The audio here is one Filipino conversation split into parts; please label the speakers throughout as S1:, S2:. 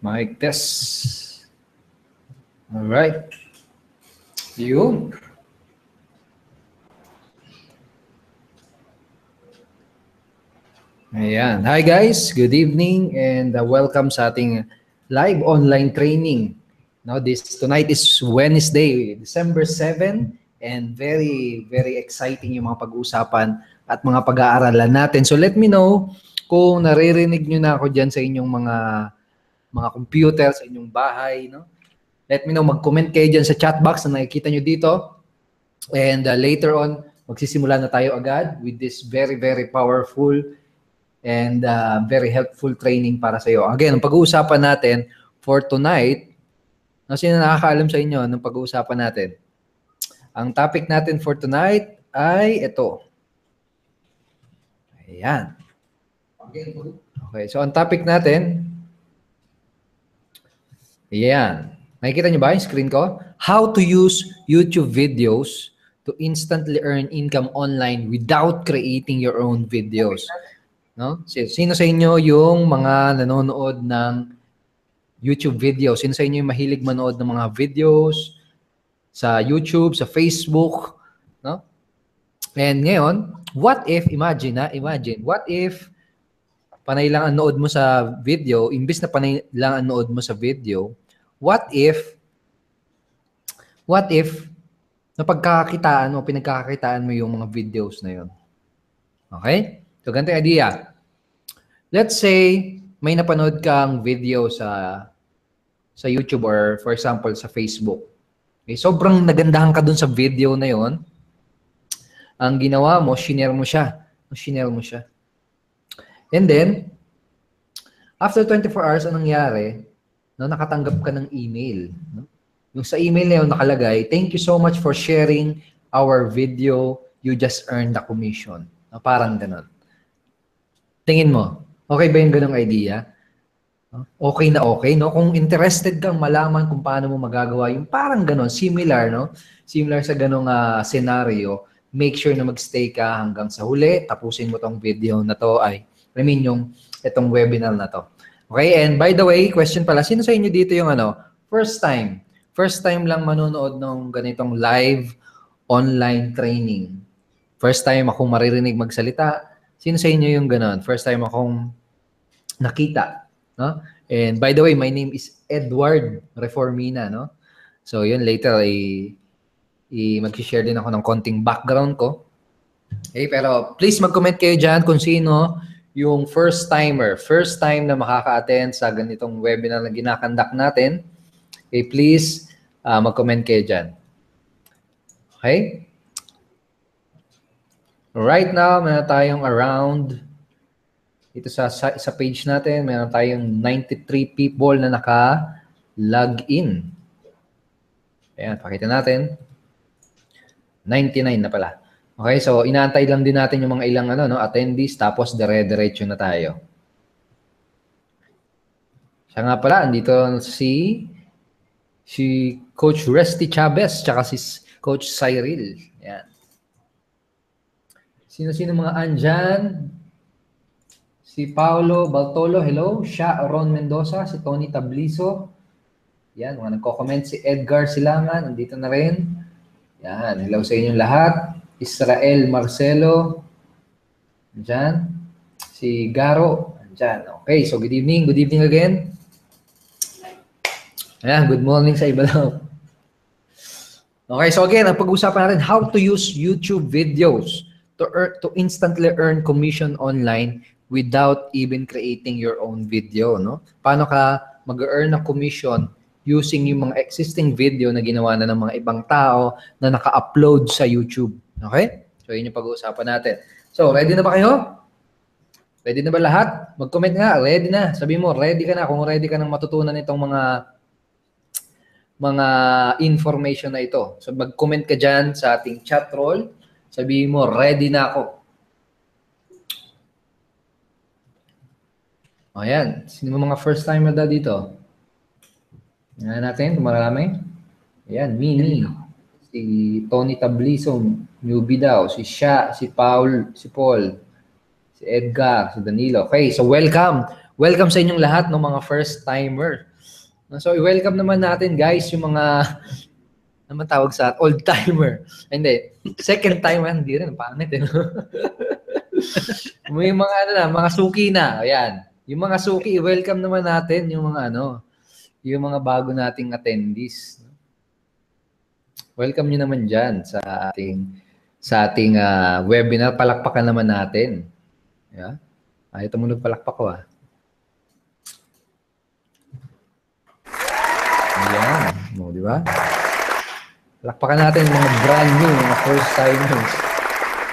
S1: Mic test. Alright. Yun. Ayan. Hi guys, good evening and welcome sa ating live online training. Now tonight is Wednesday, December 7 and very exciting yung mga pag-uusapan at mga pag-aaralan natin. So let me know kung naririnig nyo na ako dyan sa inyong mga computer, sa inyong bahay, no? Let me know, mag-comment kayo dyan sa chat box na nakikita nyo dito. And later on, magsisimula na tayo agad with this very powerful and very helpful training para sa iyo. Again, ang pag-uusapan natin for tonight, sino nakakaalam sa inyo ng pag-uusapan natin? Ang topic natin for tonight ay ito. Ayan. Okay, so ang topic natin, ayan. Nakikita niyo ba yung screen ko? How to use YouTube videos to instantly earn income online without creating your own videos. No? Sino sa inyo yung mga nanonood ng YouTube videos? Sino sa inyo yung mahilig manood ng mga videos sa YouTube, sa Facebook, no? And ngayon, what if, imagine, what if panay lang ang nood mo sa video, imbis na panay lang ang nood mo sa video, what if napagkakakitaan o pinagkakakitaan mo yung mga videos na yun? Okay? So, ganito yung idea. Let's say, may napanood kang video sa YouTube or for example, sa Facebook. Okay? Sobrang nagandahan ka dun sa video na yon. Ang ginawa mo, shinare mo siya. And then, after 24 hours, anong nangyari? No, nakatanggap ka ng email. No? Yung sa email na yun nakalagay, thank you so much for sharing our video. You just earned the commission. No, parang ganun. Tingin mo, okay ba yung ganung idea? Okay na okay, no? Kung interested kang malaman kung paano mo magagawa yung parang ganun, similar, no? Similar sa ganung scenario, make sure na magstay ka hanggang sa huli, tapusin mo tong video na to itong webinar na to. Okay, and by the way, question pala, sino sa inyo dito yung first time lang manonood ng ganitong live online training? First time akong maririnig magsalita. Sino sa inyo yung ganon? First time akong nakita, no? And by the way, my name is Edward Reformina, no? So yun, later mag-share din ako ng konting background ko. Okay, pero please mag-comment kayo dyan kung sino yung first time na makaka-attend sa ganitong webinar na ginakandak natin. Okay, please mag-comment kayo dyan. Okay? Right now, meron tayong around, ito sa page natin, meron tayong 93 people na naka-log in. Ayan, pakita natin. 99 na pala. Okay, so inaantay lang din natin yung mga ilang attendees, tapos dire-diretso na tayo. Siya nga pala, andito si Coach Resty Chavez, tsaka si Coach Cyril. Ayan. Sino-sino mga andyan? Si Paulo Baltolo, hello. Ron Mendoza, si Tony Tabliso. Yan, mga nagko-comment. Si Edgar Silangan, andito na rin. Yan, hello sa inyong lahat. Israel Marcelo, andyan. Si Garo, andyan. Okay, so good evening again. Ayan, good morning sa iba lang. Okay, so again, ang pag-usapan natin, how to use YouTube videos to instantly earn commission online without even creating your own video, no? Paano ka mag-earn ng commission using yung mga existing video na ginawa na ng mga ibang tao na naka-upload sa YouTube. Okay? So, yun yung pag-uusapan natin. So, ready na ba kayo? Ready na ba lahat? Mag-comment nga, ready na. Sabi mo, ready ka na. Kung ready ka nang matutunan itong mga information na ito. So, mag-comment ka dyan sa ating chat roll. Sabi mo, ready na ako. Ayan. Sino mga first time na dito? Ayan natin, marami. Ayan, Mini. Si Tony Tabliso, newbie daw. Si Paul, si Edgar, si Danilo. Okay, so welcome. Welcome sa inyong lahat ng mga first timer. So, i-welcome naman natin, guys, yung mga naman tawag sa old-timer. Hindi, second timer, hindi rin, pangit eh. May mga mga suki na. Ayan. Yung mga suki, i-welcome naman natin yung mga yung mga bago nating attendees. Welcome nyo naman dyan sa ating webinar. Palakpakan naman natin. Yeah? Ito mo nagpalakpak ko Ayan. Di ba? Palakpakan natin mga brand new, mga first timers.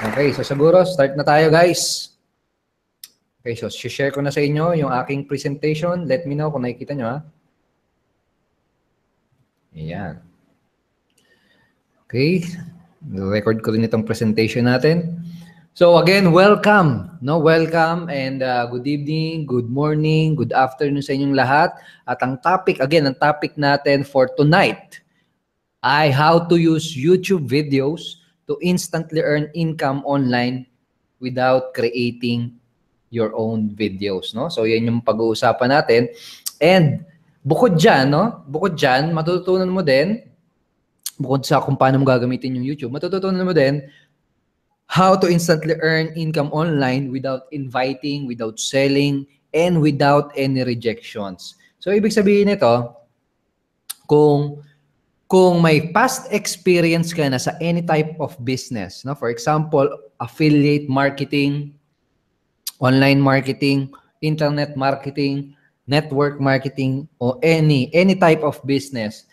S1: Okay, so siguro start na tayo, guys. Okay, so share ko na sa inyo yung aking presentation. Let me know kung nakikita nyo, Ayan. Okay, record ko rin itong presentation natin. So again, welcome, welcome and good evening, good morning, good afternoon sa inyong lahat. At ang topic natin for tonight ay how to use YouTube videos to instantly earn income online without creating your own videos, So yan yung pag-uusapan natin. And bukod diyan, matututunan mo din bukod sa kung paano mo gagamitin yung YouTube, matututunan mo din how to instantly earn income online without inviting, without selling, and without any rejections. So, ibig sabihin nito, kung may past experience ka na sa any type of business, for example, affiliate marketing, online marketing, internet marketing, network marketing, or any type of business,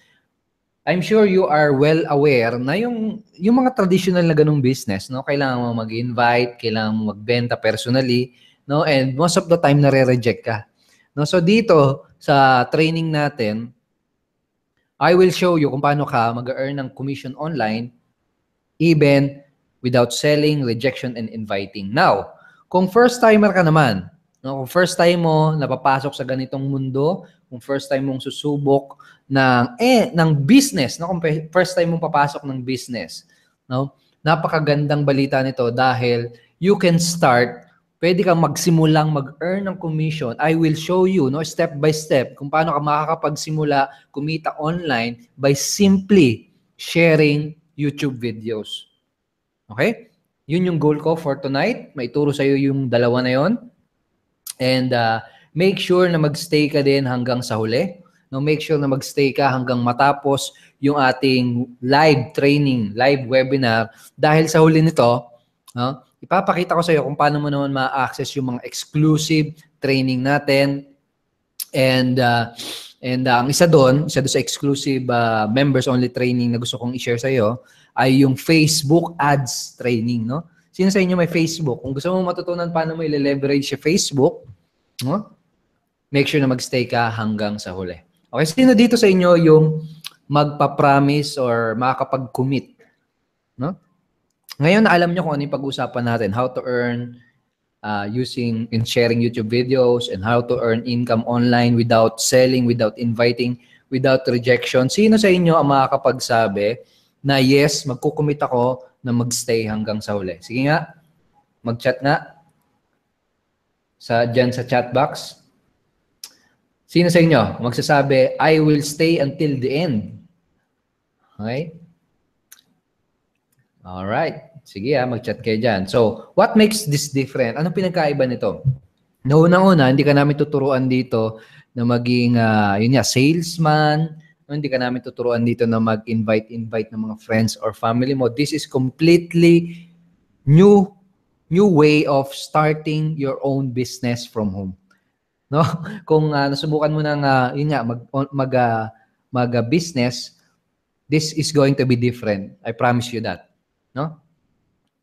S1: I'm sure you are well aware na yung mga traditional na ganung business, kailangan mo mag-invite, kailangan mo magbenta personally, and most of the time nare-reject ka. So dito sa training natin, I will show you kung paano ka mag-earn ng commission online even without selling, rejection, and inviting. Now, kung first timer ka naman, kung first time mo napapasok sa ganitong mundo, kung first time mong susubok ng business, kung first time mong papasok ng business, napakagandang balita nito dahil you can start, pwede kang magsimulang mag-earn ng commission. I will show you, step by step, kung paano ka makakapagsimula kumita online by simply sharing YouTube videos. Okay? Yun yung goal ko for tonight. Maituro sa iyo yung dalawa na yon. And make sure na magstay ka din hanggang sa huli. Make sure na magstay ka hanggang matapos yung ating live training, live webinar. Dahil sa huli nito, ipapakita ko sa iyo kung paano mo naman ma-access yung mga exclusive training natin. And ang isa doon sa exclusive members only training na gusto kong i-share sa iyo ay yung Facebook ads training, Sino sa inyo may Facebook? Kung gusto mong matutunan paano mo i-leverage sa Facebook, make sure na magstay ka hanggang sa huli. Okay, sino dito sa inyo yung magpa-promise or makakapag-commit? Ngayon, alam nyo kung ano yung pag-usapan natin, how to earn using and sharing YouTube videos and how to earn income online without selling, without inviting, without rejection. Sino sa inyo ang makakapagsabi na yes, magkukumit ako na magstay hanggang sa huli? Sige nga, mag-chat nga dyan sa chat box. Sino sa inyo magsasabi, I will stay until the end? Okay? Alright. Sige mag-chat kayo dyan. So, what makes this different? Anong pinagkaiba nito? Una, hindi ka namin tuturuan dito na maging salesman. Hindi ka namin tuturuan dito na mag-invite ng mga friends or family mo. This is completely new way of starting your own business from home. Kung nasubukan mo ng mag-business, this is going to be different. I promise you that.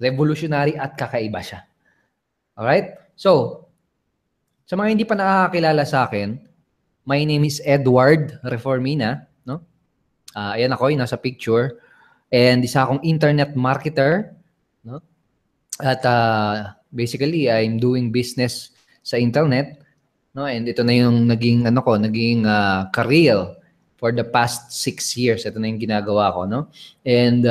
S1: Revolutionary at kakaiba siya. Alright? So, sa mga hindi pa nakakakilala sa akin, my name is Edward Reformina. Ayan ako, yung nasa picture. And isa akong internet marketer. At basically, I'm doing business sa internet. And ito na yung naging career for the past 6 years. Ito na yung ginagawa ko. And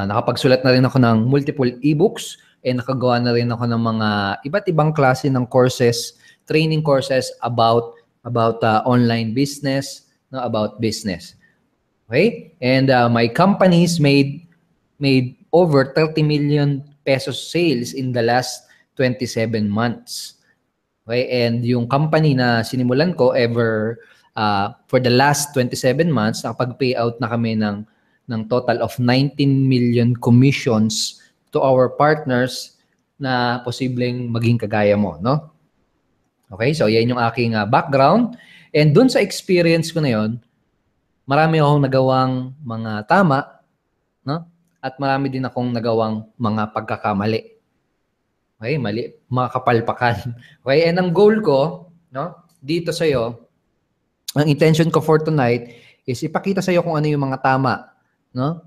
S1: nakapagsulat na rin ako ng multiple ebooks and nakagawa na rin ako ng mga iba't ibang klase ng courses, training courses about about online business, no, about business. Okay? And my companies made over 30 million pesos sales in the last 27 months. Okay? And yung company na sinimulan ko for the last 27 months, nakapag-payout na kami ng total of 19 million commissions to our partners na posibleng maging kagaya mo, no? Okay? So, yan yung aking background. And dun sa experience ko na yon, marami akong nagawang mga tama, no? At marami din akong nagawang mga pagkakamali. Okay, mali, mga kapalpakan. Okay, and ang goal ko, no, dito sa iyo, ang intention ko for tonight is ipakita sa iyo kung ano yung mga tama, no?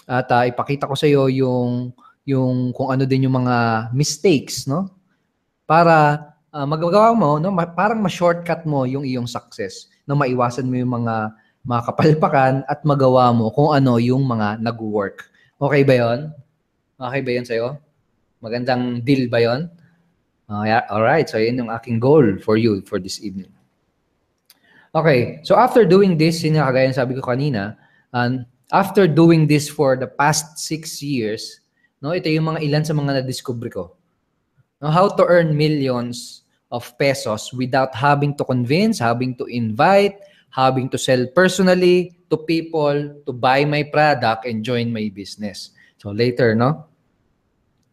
S1: At ipakita ko sa iyo yung kung ano din yung mga mistakes, no? Para magagawa mo, no, parang ma-shortcut mo yung iyong success, no, maiwasan mo yung mga kapalpakan at magawa mo kung ano yung mga nag-work. Okay ba 'yon? Okay ba 'yon sa iyo? Magandang deal ba 'yon? Yeah, all right. So, yun yung aking goal for you for this evening. Okay. So, after doing this, yun yung kagaya sabi ko kanina, after doing this for the past 6 years, no, ito yung mga ilan sa mga na-discover ko. No, how to earn millions of pesos without having to convince, having to invite, having to sell personally to people to buy my product and join my business. So later, no?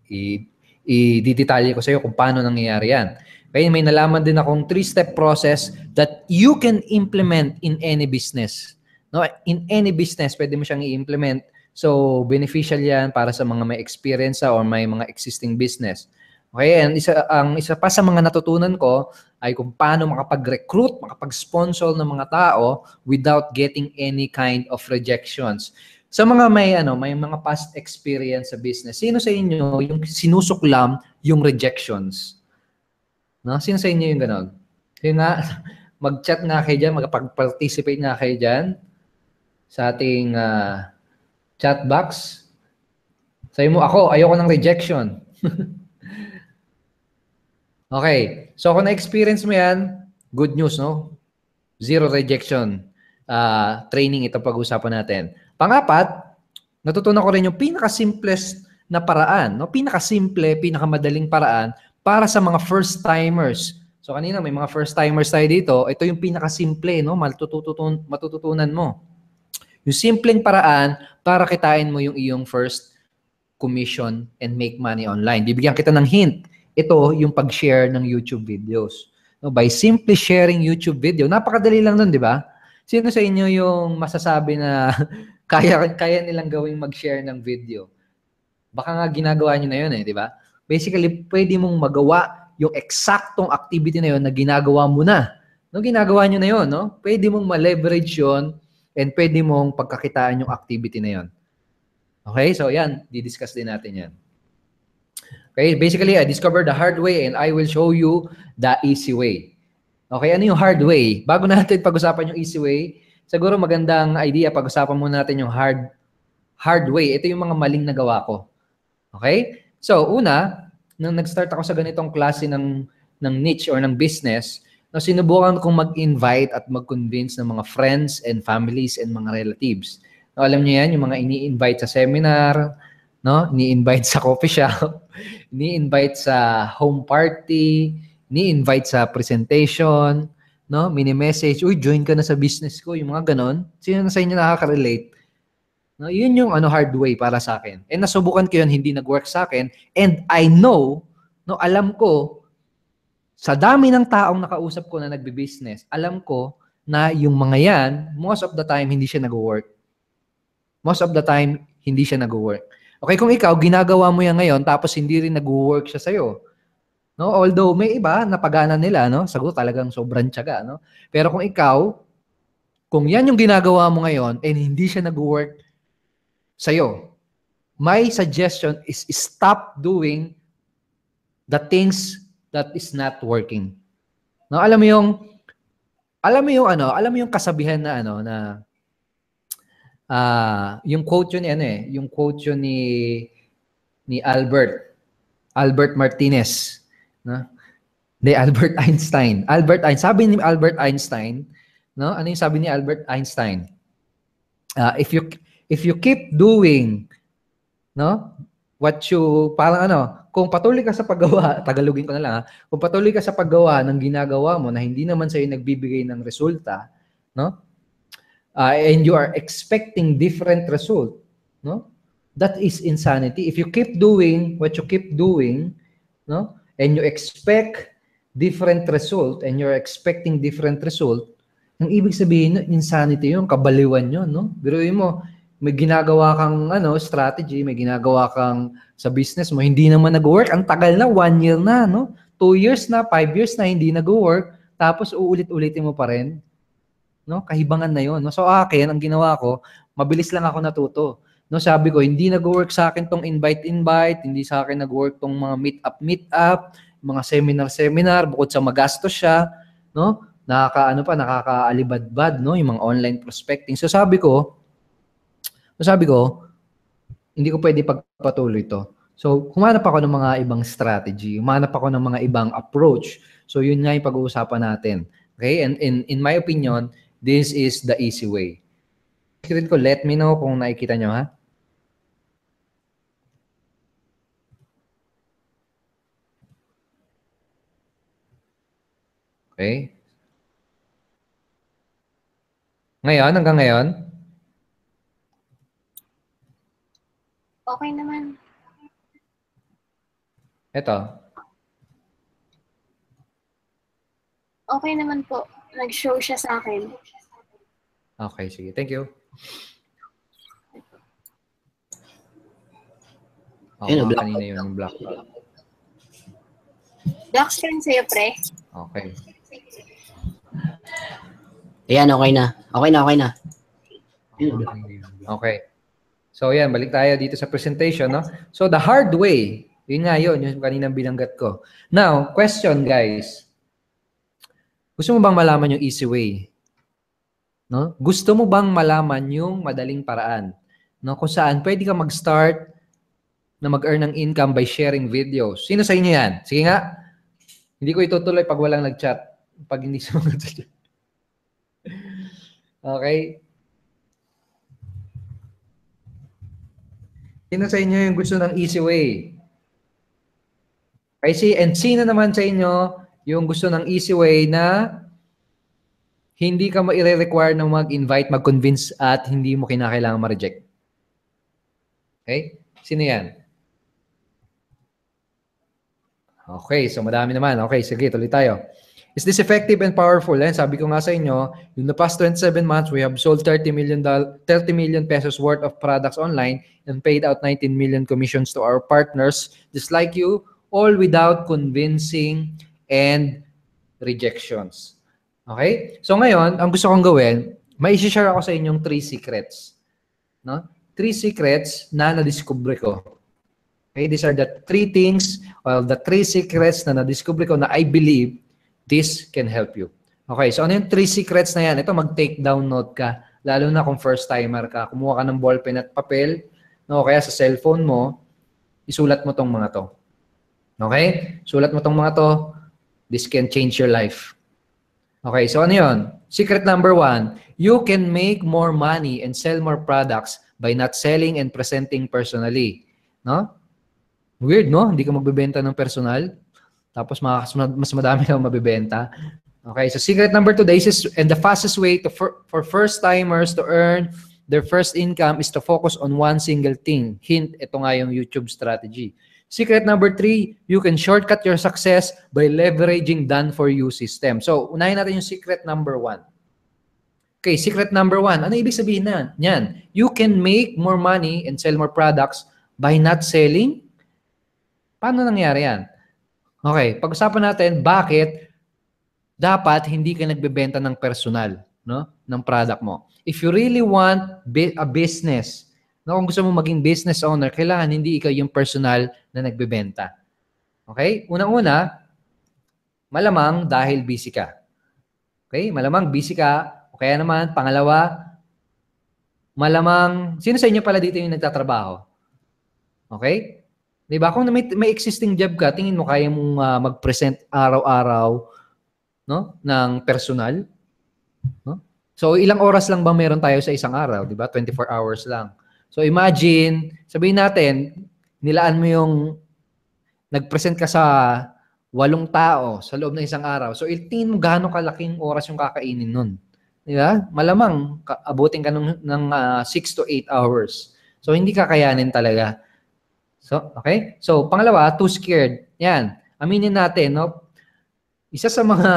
S1: I-detalye ko sa iyo kung paano nangyayari yan. Kaya may nalaman din akong 3-step process that you can implement in any business. No, in any business, pwede mo siyang i-implement. So, beneficial yan para sa mga may experience or may mga existing business. Okay, and isa pa sa mga natutunan ko ay kung paano makapag-recruit, makapag-sponsor ng mga tao without getting any kind of rejections. Sa mga may mga past experience sa business, sino sa inyo yung sinusuklam yung rejections? No? Sino sa inyo yung gano'n? Sino nga, mag-chat nga kayo dyan, magpag-participate nga kayo dyan sa ating chat box. Sabi mo, ayoko ng rejection. Okay. So, kung na-experience mo yan, good news, no? Zero rejection. Training ito pag-usapan natin. Pang-apat, natutunan ko rin yung pinaka-simplest na paraan, no? Pinaka-simple, pinakamadaling paraan para sa mga first-timers. So, kanina may mga first-timers tayo dito. Ito yung pinaka-simple, no? Matututunan mo. Yung simpleng paraan para kitain mo yung iyong first commission and make money online. Bibigyan kita ng hint. Ito yung pag-share ng YouTube videos. No, by simply sharing YouTube video, napakadali lang nun, di ba? Sino sa inyo yung masasabi na kaya nilang gawing mag-share ng video? Baka nga ginagawa nyo na yun di ba? Basically, pwede mong magawa yung eksaktong activity na yun na ginagawa mo na. No, ginagawa nyo na yun, no? Pwede mong ma-leverage yun and pwede mong pagkakitaan yung activity na yun. Okay? So, yan. Didiscuss din natin yan. Okay, basically, I discovered the hard way and I will show you the easy way. Okay, ano yung hard way? Bago natin pag-usapan yung easy way, siguro magandang idea pag-usapan muna natin yung hard way. Ito yung mga maling nagawa ko. Okay? So, una, nung nag-start ako sa ganitong klase ng niche or ng business, no, sinubukan kong mag-invite at mag-convince ng mga friends and families and mga relatives. No, alam niyo yan, yung mga ini-invite sa seminar, no? Ni-invite sa coffee shop, ni-invite sa home party, ni-invite sa presentation, no? Mini-message, uy, join ka na sa business ko, yung mga ganon. Sino na sa inyo nakaka-relate? No, yun yung hard way para sa akin. And nasubukan ko yun, hindi nag-work sa akin. And I know, no, alam ko, sa dami ng taong nakausap ko na nagbi-business, alam ko na yung mga yan, most of the time, hindi siya nag-work. Most of the time, hindi siya nag-work. Okay, kung ikaw, ginagawa mo yan ngayon, tapos hindi rin nag-work siya sa'yo. No? Although, may iba, napagana nila, no? Sagot talagang sobrang tiyaga, no? Pero kung ikaw, kung yan yung ginagawa mo ngayon, and hindi siya nag-work sa'yo, my suggestion is stop doing the things that is not working. No? Alam mo yung kasabihan na, yung quote yun yung quote yun ni Albert Martinez, no? De Albert Einstein. Albert Einstein. Sabi ni Albert Einstein, no? Ano yung sabi ni Albert Einstein? If you keep doing, no? What you parang ano, kung patuloy ka sa paggawa, tagalogin ko na lang ha. Kung patuloy ka sa paggawa ng ginagawa mo na hindi naman sa'yo nagbibigay ng resulta, no? And you are expecting different result, no? That is insanity. If you keep doing what you keep doing, no? And you expect different result and you're expecting different result, ang ibig sabihin, insanity yun, kabaliwan yun, no? Biruin mo, may ginagawa kang strategy, may ginagawa kang sa business mo, hindi naman nag-work. Ang tagal na, 1 year na, no? 2 years na, 5 years na, hindi nag-work. Tapos uulit-ulitin mo pa rin. No? Kahibangan na yon. No? So akin, ang ginawa ko, mabilis lang ako natuto. No, sabi ko, hindi nag-work sa akin tong invite-invite, hindi sa akin nag-work tong mga meet-up, mga seminar-seminar, bukod sa magastos siya, no? Nakakaalibadbad, no? Yung mga online prospecting. So sabi ko, hindi ko pwede pagpatuloy to. So, humanap ako ng mga ibang strategy, humanap ako ng mga ibang approach. So, yun nga yung pag-uusapan natin. Okay? And in my opinion, this is the easy way. Screen ko, let me know kung nakikita nyo, ha? Okay? Ngayon, hanggang ngayon?
S2: Okay naman.
S1: Ito.
S2: Okay naman po. Nag-show siya sa akin.
S1: Okay, sige. Thank you.
S3: Ayun, black.
S1: Kanina yung black.
S2: Black screen sa'yo, pre.
S1: Okay.
S3: Ayan, okay na. Okay na.
S1: Okay. So, yan. Balik tayo dito sa presentation, no? So, the hard way. Yun nga yun. Yung kaninang binanggat ko. Now, question, guys. Gusto mo bang malaman yung easy way? No? Gusto mo bang malaman yung madaling paraan? No? Kung saan pwede ka mag-start na mag-earn ng income by sharing videos. Sino sa inyo yan? Sige nga. Hindi ko itutuloy pag walang nag-chat. Pag hindi sa mga chat. Okay? Sino sa inyo yung gusto ng easy way? Okay, and sino naman sa inyo yung gusto ng easy way na hindi ka ma-require ng mag-invite, mag-convince at hindi mo kinakailangan ma-reject? Okay? Sino yan? Okay, so madami naman. Okay, sige, tuloy tayo. Is this effective and powerful? Eh? Sabi ko nga sa inyo, in the past 27 months, we have sold 30 million pesos worth of products online and paid out 19 million commissions to our partners, just like you, all without convincing and rejections. Okay? So ngayon, ang gusto kong gawin, may share ako sa inyong 3 secrets. No? 3 secrets na nadiscover ko. Okay? These are the 3 things, or the 3 secrets na nadiscover ko na I believe this can help you. Okay, so ano yung 3 secrets na yan? Ito, mag-take down note ka. Lalo na kung first timer ka. Kumuha ka ng ballpen at papel, no? Kaya sa cellphone mo, isulat mo tong mga to. Okay? Sulat mo tong mga to. This can change your life. Okay, so ano yun? Secret number 1, you can make more money and sell more products by not selling and presenting personally. No? Weird, no? Hindi ka magbebenta ng personal. Tapos mas madami kang mabibenta. Okay, so secret number 2, and the fastest way for first-timers to earn their first income is to focus on one single thing. Hint, ito nga yung YouTube strategy. Secret number 3, you can shortcut your success by leveraging done-for-you system. So, unahin natin yung secret number 1. Okay, secret number 1. Ano ibig sabihin na? Yan. You can make more money and sell more products by not selling. Paano nangyari yan? Okay, pag-usapan natin bakit dapat hindi ka nagbebenta ng personal, no, ng product mo. If you really want a business, no, kung gusto mo maging business owner, kailangan hindi ikaw yung personal na nagbebenta. Okay? Unang-una, malamang dahil busy ka. Okay? Malamang busy ka. O kaya naman, pangalawa, malamang, sino sa inyo pala dito yung nagtatrabaho? Okay? 'Di ba? Kung may existing job ka, tingin mo kaya mong mag-present araw-araw, no, ng personal, no? So ilang oras lang ba meron tayo sa isang araw, 'di ba? 24 hours lang. So imagine, sabihin natin, nilaan mo yung nag-present ka sa 8 tao sa loob ng isang araw. So tingin mo gaano kalaking oras yung kakainin nun. 'Di ba? Malamang abutin ka ng 6 to 8 hours. So hindi kakayanin talaga. So, okay? So, pangalawa, too scared. Yan. Aminin natin, no? Isa sa mga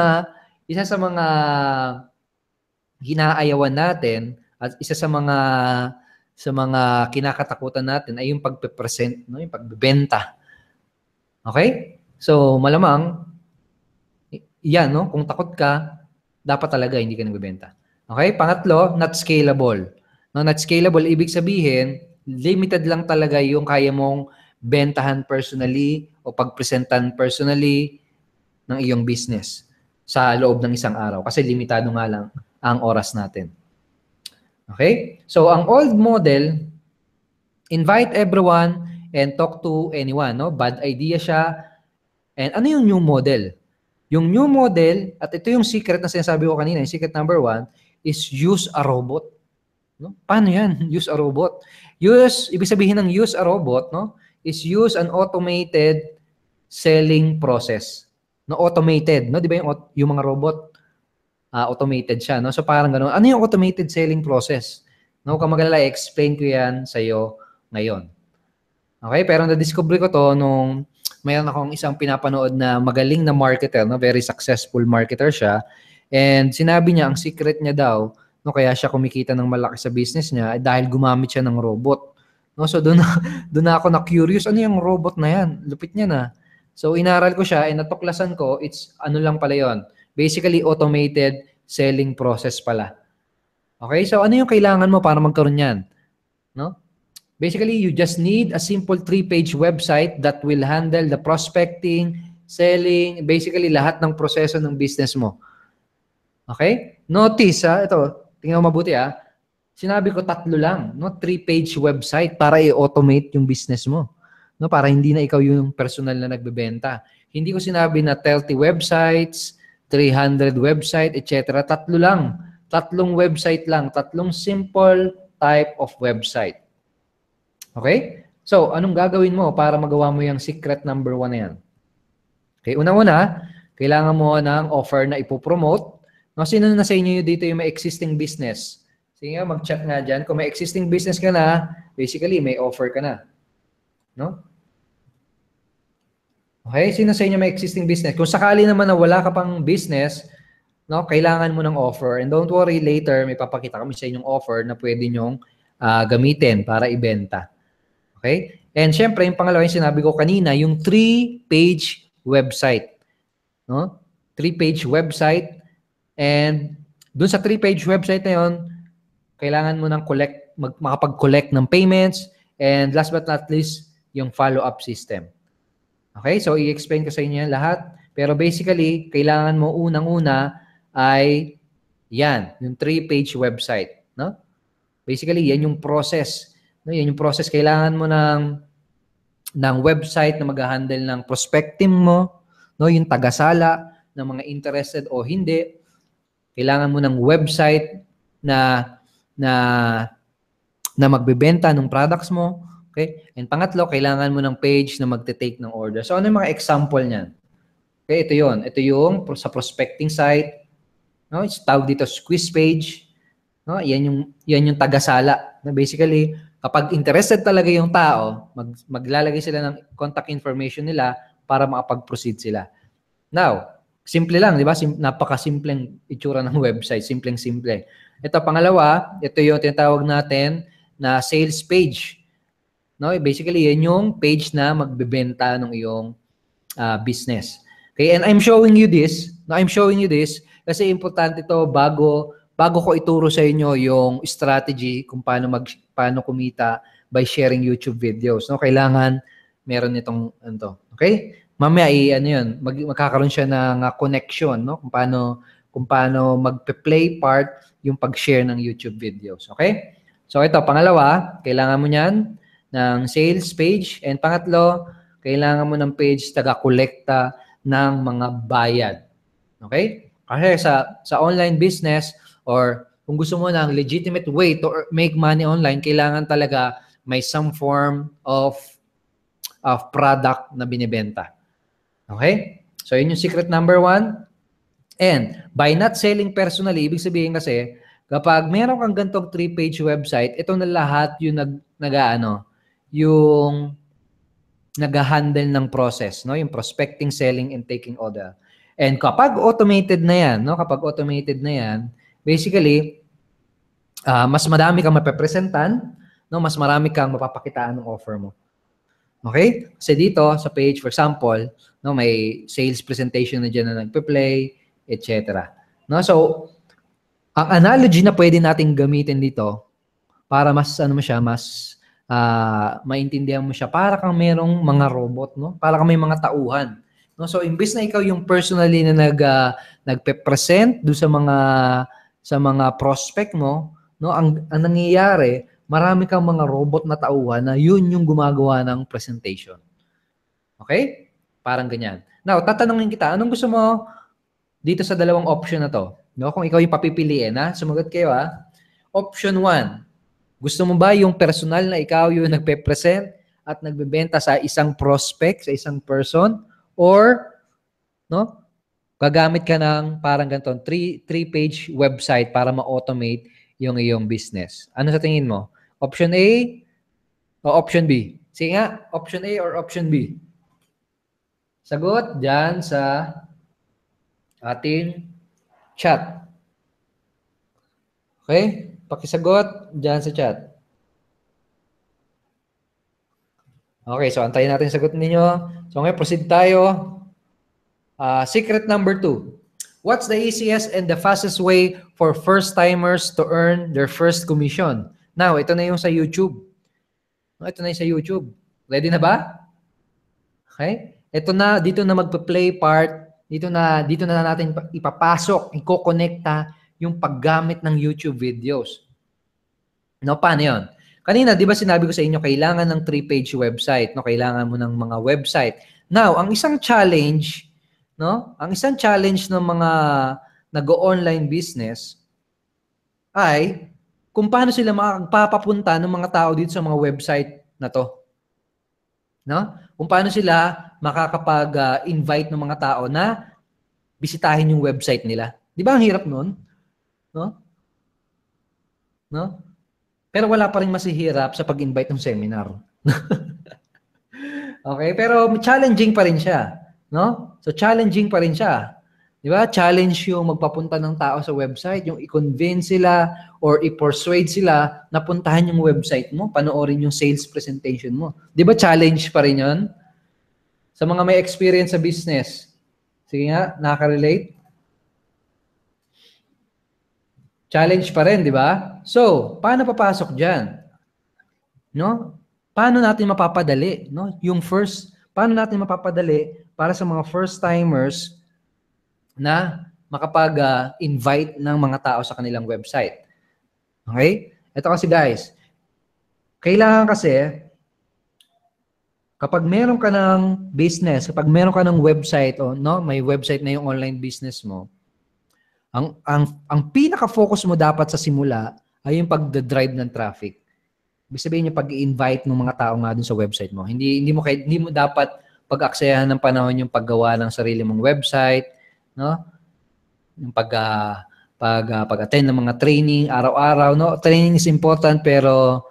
S1: ginaayawan natin at isa sa mga kinakatakutan natin ay yung pagpe-present, no? Yung pagbebenta. Okay? So, malamang yan, no? Kung takot ka, dapat talaga hindi ka nagbebenta. Okay? Pangatlo, not scalable. No, not scalable, ibig sabihin, limited lang talaga yung kaya mong bentahan personally o pagpresentan personally ng iyong business sa loob ng isang araw kasi limitado nga lang ang oras natin. Okay? So, ang old model, invite everyone and talk to anyone. No? Bad idea siya. And ano yung new model? Yung new model, at ito yung secret na sinasabi ko kanina, yung secret number 1, is use a robot. No? Paano yan? Use a robot. Ibig sabihin ng use a robot, no? Is use an automated selling process. No, automated, no? 'Di ba yung mga robot automated siya, no? So parang ganoon. Ano yung automated selling process? No, kung magalala, explain ko 'yan sa iyo ngayon. Okay? Pero na-discover ko 'to nung mayroon akong isang pinapanood na magaling na marketer, no? Very successful marketer siya. And sinabi niya ang secret niya daw, no, kaya siya kumikita ng malaki sa business niya dahil gumamit siya ng robot. No, so doon na ako na curious, ano yung robot na yan? Lupit niya na. So inaral ko siya and natuklasan ko, it's ano lang pala yon. Basically automated selling process pala. Okay? So ano yung kailangan mo para magkaroon niyan? No? Basically, you just need a simple 3-page website that will handle the prospecting, selling, basically lahat ng proseso ng business mo. Okay? Notice, ito, tingnan mo mabuti Sinabi ko 3 lang, no? 3-page website para i-automate yung business mo. No, para hindi na ikaw yung personal na nagbebenta. Hindi ko sinabi na 30 websites, 300 website, etc. 3 lang. 3 website lang, 3 simple type of website. Okay? So, anong gagawin mo para magawa mo yung secret number 1 na yan? Okay, una-una, kailangan mo ng offer na ipopromote. No, sino na sa inyo dito yung may existing business? Sige nga, mag-chat nga dyan. Kung may existing business ka na, basically, may offer ka na. No? Okay? Sino sa inyo may existing business? Kung sakali naman na wala ka pang business, no, kailangan mo ng offer. And don't worry, later, may papakita kami sa inyong offer na pwede nyong gamitin para ibenta. Okay? And syempre, yung pangalawa yung sinabi ko kanina, yung 3-page website. No? 3-page website. And dun sa 3-page website na yun, kailangan mo ng makapag-collect ng payments, and last but not least, yung follow-up system. Okay? So, i-explain ko sa inyo yan lahat. Pero basically, kailangan mo unang-una ay yan, yung 3-page website. No? Basically, yan yung process. No? Yan yung process. Kailangan mo ng website na mag-handle ng prospecting mo, no? Yung tagasala ng mga interested o hindi. Kailangan mo ng website na magbebenta ng products mo. Okay? And pangatlo, kailangan mo ng page na magte-take ng order. So, ano yung mga example niyan? Okay, ito yun. Ito yung sa prospecting site. No? It's tawag dito squeeze page. No? Yan yung tagasala. No? Basically, kapag interested talaga yung tao, maglalagay sila ng contact information nila para makapag-proceed sila. Now, simple lang, di ba? Napakasimpleng itsura ng website. Simpleng-simple. Ito, pangalawa, ito yung tinatawag natin na sales page. No? Basically, yan yung page na magbebenta ng iyong business. Okay, and I'm showing you this. No, I'm showing you this kasi importante ito bago ko ituro sa inyo yung strategy kung paano kumita by sharing YouTube videos. No, kailangan meron itong okay? Mamaya magkakaroon siya ng connection, no? Kung paano magpe-play part yung pag-share ng YouTube videos, okay? So ito, pangalawa, kailangan mo niyan ng sales page, and pangatlo, kailangan mo ng page taga-kolekta ng mga bayad. Okay? Kasi sa online business or kung gusto mo ng legitimate way to make money online, kailangan talaga may some form of product na binibenta. Okay? So, yun yung secret number 1. And by not selling personally, ibig sabihin kasi, kapag meron kang gantong 3-page website, ito na lahat yung yung nag-handle ng process, no? Yung prospecting, selling, and taking order. And kapag automated na yan, no? Kapag automated na yan, basically, mas marami kang mapepresentan, no? Mas marami kang mapapakitaan ng offer mo. Okay? Kasi dito, sa page, for example, no, may sales presentation na dyan na nagpe-play, etc. No? So, ang analogy na pwede nating gamitin dito para mas maintindihan mo siya, para kang merong mga robot, no? Para kang may mga tauhan. No? So, imbes na ikaw yung personally na nagpe-present do sa mga prospect mo, no? Ang nangyayari, marami kang mga robot na tauhan na yun yung gumagawa ng presentation. Okay? Parang ganyan. Now, tatanungin kita, anong gusto mo dito sa dalawang option na to? No? Kung ikaw yung papipiliin, ha? Sumagot kayo, ha? Option 1. Gusto mo ba yung personal na ikaw yung nagpe-present at nagbebenta sa isang prospect, sa isang person? Or, no, gagamit ka ng parang ganito, 3-page website para ma-automate yung iyong business. Ano sa tingin mo? Option A o option B? Sige nga, option A or option B? Sagot dyan sa ating chat. Okay? Pakisagot dyan sa chat. Okay, so antayin natin yung sagot ninyo. So ngayon, proceed tayo. Secret number 2. What's the easiest and the fastest way for first-timers to earn their first commission? Now, ito na yung sa YouTube. Ito na yung sa YouTube. Ready na ba? Okay? Ito na, dito na magpa-play part. Dito na natin ipapasok, i-connecta yung paggamit ng YouTube videos. No, paano yun? Kanina, di ba sinabi ko sa inyo, kailangan ng 3-page website. No? Kailangan mo ng mga website. Now, ang isang challenge, no? Ang isang challenge ng mga nag-online business ay kung paano sila makakapapunta ng mga tao dito sa mga website na to. No? Kung paano sila makakapag-invite ng mga tao na bisitahin yung website nila. Di ba ang hirap nun? No? No? Pero wala pa rin masihirap sa pag-invite ng seminar. Okay? Pero challenging pa rin siya. No? So, challenging pa rin siya. Di ba? Challenge yung magpapunta ng tao sa website, yung i-convince sila or i-persuade sila na puntahan yung website mo, panoorin yung sales presentation mo. Di ba challenge pa rin yun? Sa mga may experience sa business. Sige nga, nakaka-relate? Challenge pa rin, di ba? So, paano papasok dyan? No? Paano natin mapapadali? No? Paano natin mapapadali para sa mga first-timers na makapag-invite ng mga tao sa kanilang website? Okay? Ito kasi guys, kailangan kasi, kapag meron ka ng business, kapag meron ka ng website, o no, may website na yung online business mo, ang pinaka-focus mo dapat sa simula ay yung pag-drive ng traffic. Ibig sabihin yung pag-i-invite ng mga tao nga dun sa website mo. Hindi mo dapat pag-aksayahan ng panahon yung paggawa ng sarili mong website, no? Yung pag-attend ng mga training araw-araw, no? Training is important pero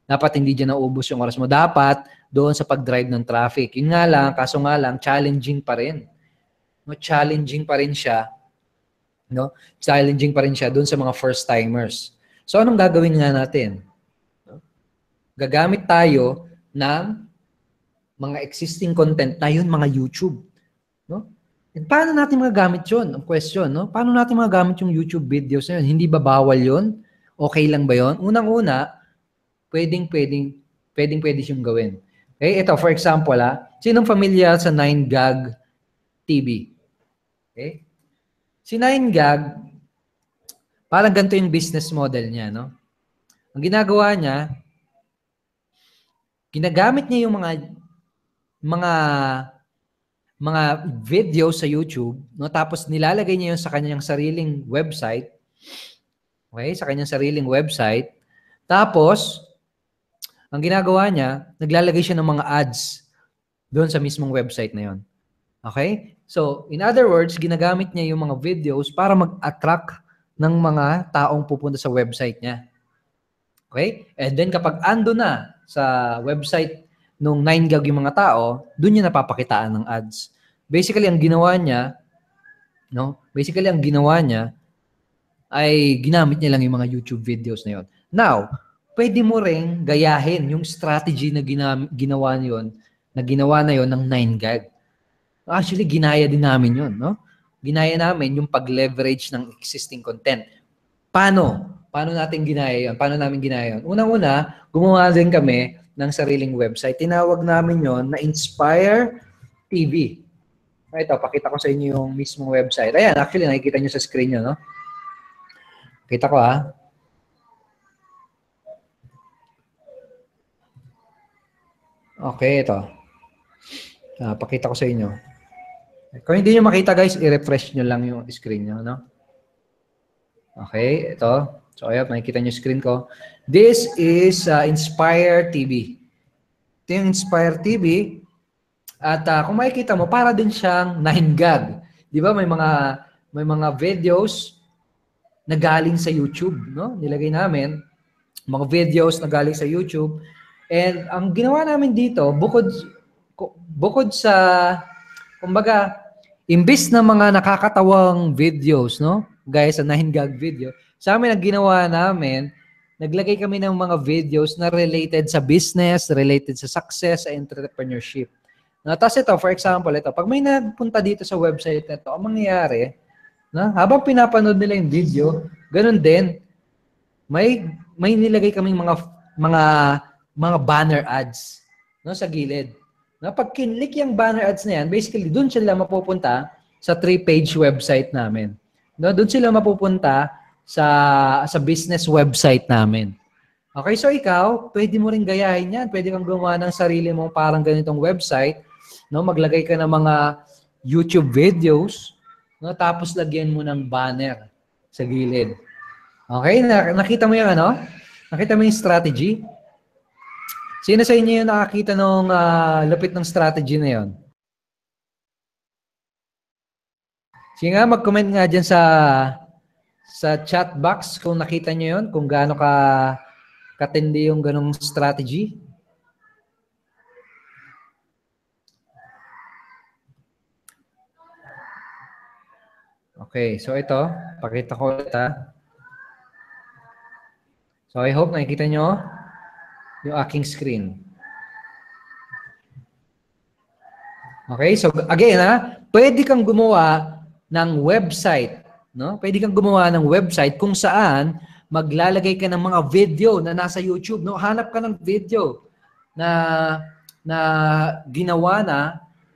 S1: dapat hindi diyan naubos yung oras mo. Dapat doon sa pag-drive ng traffic. Yun nga lang, kaso nga lang challenging pa rin. No, challenging pa rin siya. No? Challenging pa rin siya doon sa mga first-timers. So, anong gagawin nga natin? No? Gagamit tayo ng mga existing content na yun, mga YouTube. No? And paano natin magagamit yun? Ang question, no? Paano natin magagamit yung YouTube videos na yun? Hindi ba bawal yun? Okay lang ba yun? Unang-una, pwedeng siyang gawin. Okay? Ito, for example, sinong familiar sa 9gag TV? Okay? Si 9gag, parang ganito yung business model niya, no? Ang ginagawa niya, ginagamit niya yung mga mga mga video sa YouTube, no? Tapos nilalagay niya 'yon sa kanyang sariling website. Okay? Sa kanyang sariling website. Tapos ang ginagawa niya, naglalagay siya ng mga ads doon sa mismong website na 'yon. Okay? So, in other words, ginagamit niya yung mga videos para mag-attract ng mga taong pupunta sa website niya. Okay? And then kapag ando na sa website nung 9gag yung mga tao, doon niya napapakitaan ng ads. Basically, ang ginawa niya, no? Basically, ang ginawa niya ay ginamit niya lang yung mga YouTube videos na 'yon. Now, pwede mo ring gayahin yung strategy na ginawa niyon, na ginawa na 'yon ng 9gag. Actually, ginaya din namin 'yon, no? Ginaya namin yung pag-leverage ng existing content. Paano? Paano natin ginaya 'yon? Paano namin ginaya 'yon? Unang-una, gumawa din kami ng sariling website. Tinawag namin 'yon na Inspire TV. Ito, pakita ko sa inyo yung mismong website. Ayan, actually, nakikita nyo sa screen nyo, no? Kita ko, ha? Okay, ito. Pakita ko sa inyo. Kung hindi nyo makita, guys, i-refresh nyo lang yung screen nyo, no? Okay, ito. So, ayan, makikita nyo yung screen ko. This is Inspire TV. Ito yung Inspire TV. At kung makikita mo, para din siyang 9gag. Di ba, may mga videos na galing sa YouTube, no? Nilagay namin mga videos na galing sa YouTube. And ang ginawa namin dito, bukod sa, kumbaga, imbis na mga nakakatawang videos, no? Gaya sa 9gag video, sa amin ang ginawa namin, naglagay kami ng mga videos na related sa business, related sa success, sa entrepreneurship. Tapos ito, for example, ito, pag may nagpunta dito sa website na ito, ang mangyayari, na habang pinapanood nila yung video, ganun din, may nilagay kaming mga banner ads, no, sa gilid. No, pag kinlik yung banner ads na yan, basically doon sila mapupunta sa 3-page website namin. No, doon sila mapupunta sa business website namin. Okay, so ikaw, pwede mo ring gayahin yan. Pwede kang gumawa ng sarili mong parang ganitong website, no, maglagay ka ng mga YouTube videos, no, tapos lagyan mo ng banner sa gilid. Okay, nakita mo yung ano? Nakita mo yung strategy? Sino sa inyo yung nakakita nung lupit ng strategy na yon? Sige nga, mag-comment nga dyan sa chat box kung nakita nyo yon, kung gaano katindi yung ganong strategy. Okay, so ito, pakita ko ulit, ha. So I hope nakikita nyo yung aking screen. Okay, so again, ha, pwede kang gumawa ng website, no? Pwede kang gumawa ng website kung saan maglalagay ka ng mga video na nasa YouTube, no? Hanap ka ng video na ginawa na,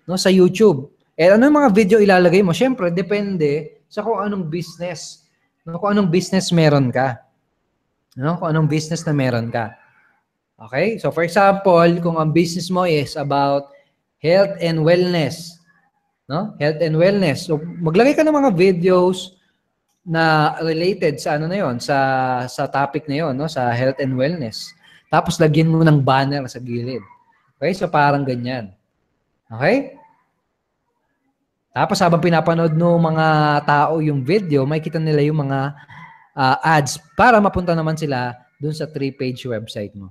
S1: no, sa YouTube. Eh ano yung mga video ilalagay mo? Syempre, depende sa kung anong business, no? Kung anong business meron ka. No? Kung anong business na meron ka. Okay? So for example, kung ang business mo is about health and wellness, no? Health and wellness. So maglagay ka ng mga videos na related sa ano na 'yon, sa topic na 'yon, no? Sa health and wellness. Tapos lagyan mo ng banner sa gilid. Okay? So parang ganyan. Okay? Tapos habang pinapanood ng mga tao yung video, makikita nila yung mga ads para mapunta naman sila dun sa 3-page website mo.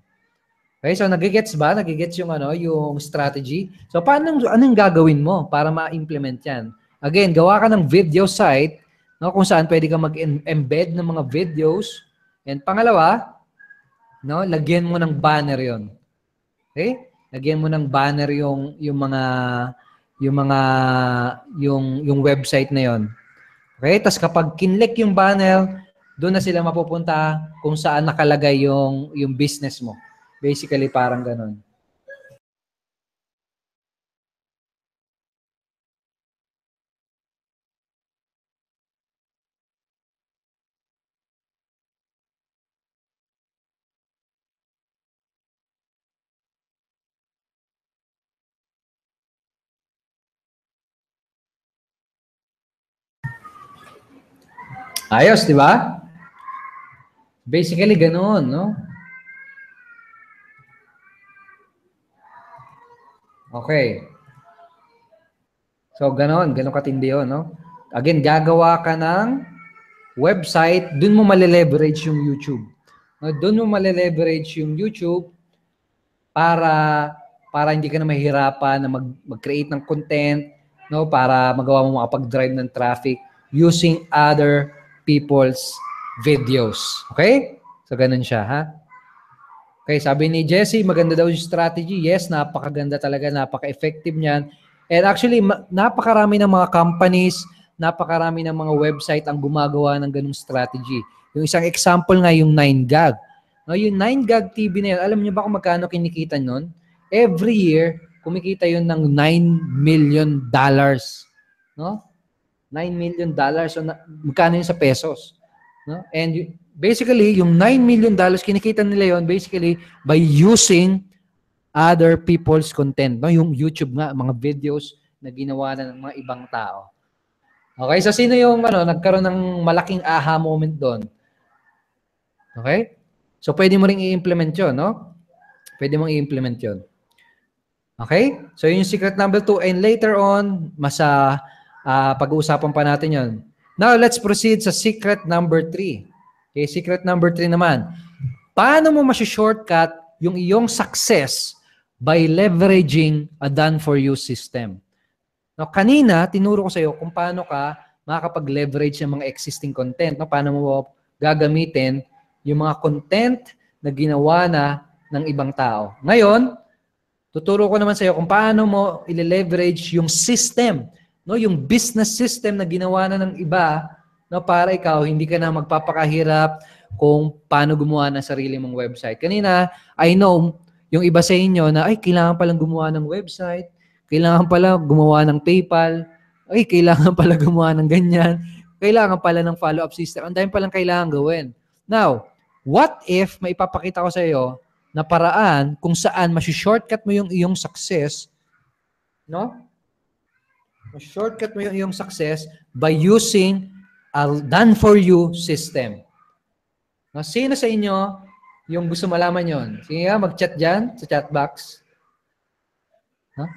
S1: Okay, so nagigets ba? Nagigets yung yung strategy? So anong gagawin mo para ma-implement 'yan? Again, gawa ka ng video site, no, kung saan pwede kang mag-embed ng mga videos. And pangalawa, no, lagyan mo ng banner 'yon. Okay? Lagyan mo ng banner yung website na 'yon. Okay? Tapos kapag kinlik yung banner, doon na sila mapupunta kung saan nakalagay yung business mo. Basically, parang ganun. Ayos, di ba? Basically, ganoon, no? Okay. So, ganoon katindi yun, no? Again, gagawa ka ng website, dun mo mali-leverage yung YouTube. No, dun mo mali-leverage yung YouTube para hindi ka na mahihirapan na mag-create ng content, no, para magawa mo makapag-drive ng traffic using other people's videos. Okay? So, ganun siya, ha? Okay, sabi ni Jesse, maganda daw yung strategy. Yes, napakaganda talaga, napaka-effective niyan. And actually, napakarami ng mga companies, napakarami ng mga website ang gumagawa ng ganung strategy. Yung isang example nga, yung 9gag. No, yung 9gag TV na yun, alam niyo ba kung magkano kinikita nun? Every year, kumikita yun ng $9 million. No? $9 million. So, magkano yun sa pesos? No? And basically, yung $9 million, kinikita nila yon basically by using other people's content. No? Yung YouTube nga, mga videos na ginawa na ng mga ibang tao. Okay, so sino yung nagkaroon ng malaking aha moment doon? Okay? So pwede mo ring i-implement yun, no? Pwede mong i-implement yun. Okay? So yun yung secret number 2. And later on, pag-uusapan pa natin yun. Now, let's proceed sa secret number 3. Okay, secret number 3 naman. Paano mo shortcut yung iyong success by leveraging a done-for-you system? Now, kanina, tinuro ko sa iyo kung paano ka makakapag-leverage ng mga existing content. No? Paano mo gagamitin yung mga content na ginawa na ng ibang tao. Ngayon, tuturo ko naman sa iyo kung paano mo i-leverage yung system, no, yung business system na ginawa na ng iba, no, para ikaw hindi ka na magpapakahirap kung paano gumawa ng sarili mong website. Kanina, I know yung iba sa inyo na ay kailangan palang gumawa ng website, kailangan pala gumawa ng PayPal, ay kailangan pala gumawa ng ganyan, kailangan pala ng follow-up system. Ang dami palang kailangan gawin. Now, what if maipapakita ko sa iyo na paraan kung saan shortcut mo yung iyong success, no? Shortcut mo yung iyong success by using a done-for-you system. No? Sino sa inyo yung gusto malaman yon? Sige nga, mag-chat dyan sa chat box. No?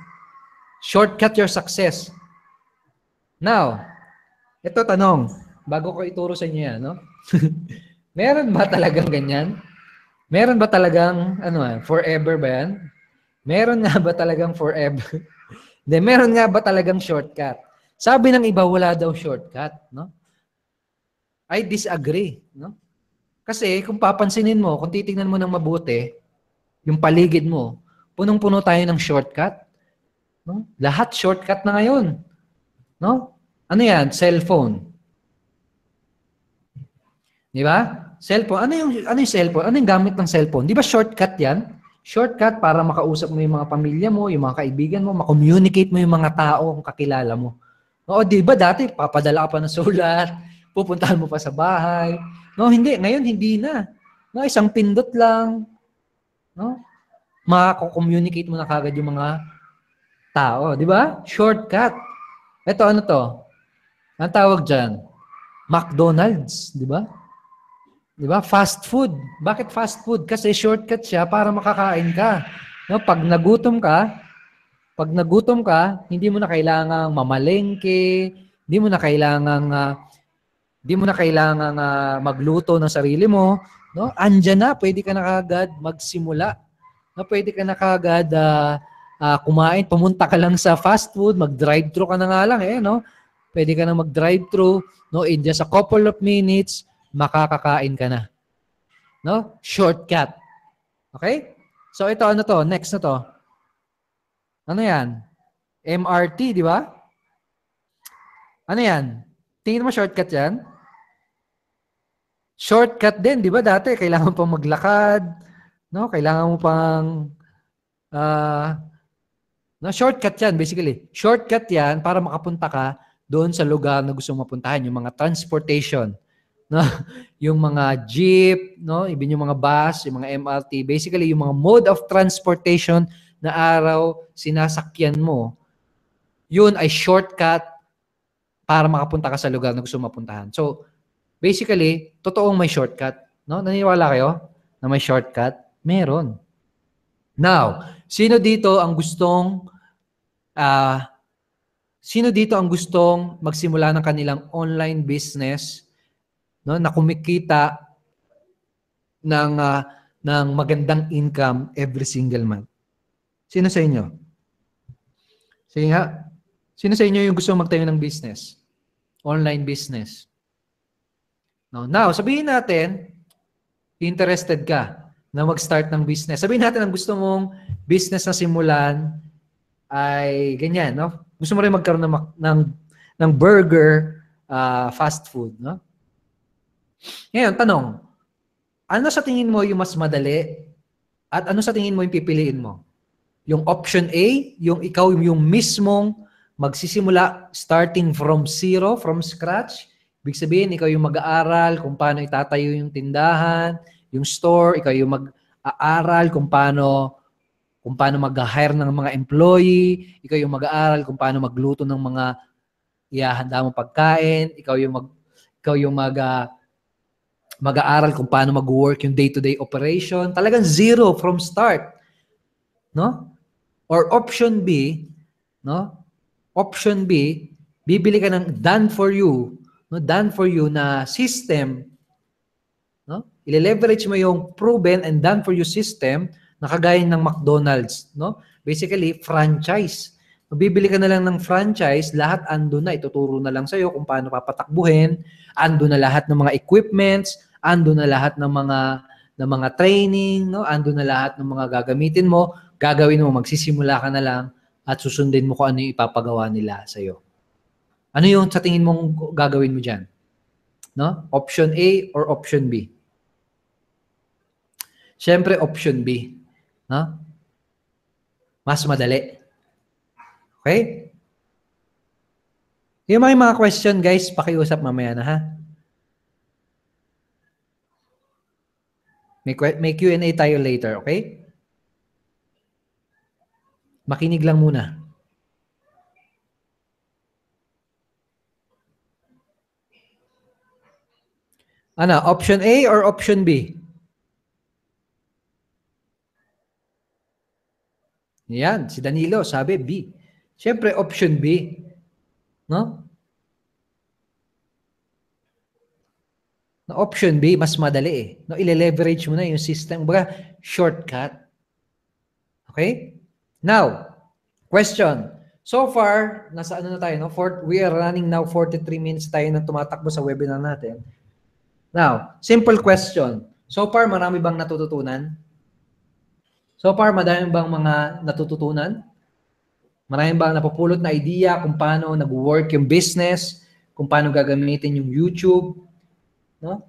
S1: Shortcut your success. Now, ito tanong, bago ko ituro sa inyo yan, no? Meron ba talagang ganyan? Meron ba talagang, forever ba yan? Meron nga ba talagang forever? Hindi, meron nga ba talagang shortcut? Sabi ng iba, wala daw shortcut, no? I disagree, no? Kasi kung papansinin mo, kung titingnan mo ng mabuti, yung paligid mo, punong-puno tayo ng shortcut. No? Lahat shortcut na ngayon. No? Ano yan? Cellphone. Di ba? Cellphone. Ano yung cellphone? Ano yung gamit ng cellphone? Di ba shortcut yan? Shortcut para makausap mo yung mga pamilya mo, yung mga kaibigan mo, makommunicate mo yung mga tao kung kakilala mo. Oo, di ba dati, papadala ka pa ng sulat, pupuntahan mo pa sa bahay. No, hindi. Ngayon, hindi na. No, isang pindot lang. No? Makakommunicate mo na kagad yung mga tao. Di ba? Shortcut. Ito, ano to? Ang tawag dyan? McDonald's. Di ba? Di ba? Fast food. Bakit fast food? Kasi shortcut siya para makakain ka. No, pag nagutom ka, hindi mo na kailangang mamalengke, hindi mo na kailangang magluto ng sarili mo, no? Andiyan na, pwede ka na kagad magsimula. No, pwede ka na kagad kumain, pumunta ka lang sa fast food, mag-drive-thru ka na nga lang no? Pwede ka na mag-drive-thru, no? In just a couple of minutes, makakakain ka na. No? Shortcut. Okay? So ito, ano to? Next na to. Ano yan? MRT, di ba? Ano yan? Tingin mo shortcut yan? Shortcut din, di ba? Dati, kailangan pang maglakad. No? Kailangan mo pang... no? Shortcut yan, basically. Shortcut yan para makapunta ka doon sa lugar na gusto mong mapuntahan. Yung mga transportation. No? Yung mga jeep, no? Even yung mga bus, yung mga MRT, basically yung mga mode of transportation na araw sinasakyan mo, yun ay shortcut para makapunta ka sa lugar na gusto mapuntahan. So, Basically, totoong may shortcut. No? Naniniwala kayo na may shortcut? Meron. Now, sino dito ang gustong magsimula ng kanilang online business, no, na kumikita ng magandang income every single month? Sino sa inyo? Sige nga. Sino sa inyo yung gusto magtayo ng business? Online business. No? Now, sabihin natin, interested ka na mag-start ng business. Sabihin natin ang gusto mong business na simulan ay ganyan, no? Gusto mo rin magkaroon ng burger, fast food, no? Ngayon, tanong, ano sa tingin mo yung mas madali at ano sa tingin mo yung pipiliin mo? Yung option A, yung ikaw yung mismong magsisimula starting from zero, from scratch. Ibig sabihin, ikaw yung mag-aaral kung paano itatayo yung tindahan, yung store, ikaw yung mag-aaral kung paano mag-hire ng mga employee, ikaw yung mag-aaral kung paano magluto ng mga ihahanda mong pagkain, ikaw yung mag-aaral kung paano mag-work yung day-to-day operation. Talagang zero from start. No? Or option B, no? Option B, bibili ka ng done for you, no? Done for you na system, no? I-leverage mo yung proven and done for you system na kagaya ng McDonald's, no? Basically, franchise. Bibili ka na lang ng franchise, lahat ando na, ituturo na lang sa'yo kung paano papatakbuhin, ando na lahat ng mga equipments, ando na lahat ng mga training, no? Ando na lahat ng mga gagamitin mo, gagawin mo, magsisimula ka na lang at susundin mo kung ano yung ipapagawa nila sa'yo. Ano yung sa tingin mong gagawin mo dyan? No? Option A or option B? Siyempre, option B. No? Mas madali. Okay? Yung mga question, guys, pakiusap mamaya na, ha? May Q&A tayo later, okay? Makinig lang muna. Ano, option A or option B? Yan, si Danilo sabi B. Siyempre, option B. No? Na option B, mas madali eh. No, ile-leverage mo na yung system. Baga, shortcut. Okay? Now, question. So far, nasa ano na tayo, no? We are running now 43 minutes tayo na tumatakbo sa webinar natin. Now, simple question. So far, marami bang natututunan? So far, madami bang mga natututunan? Marami bang napupulot na idea kung paano nag-work yung business, kung paano gagamitin yung YouTube? No?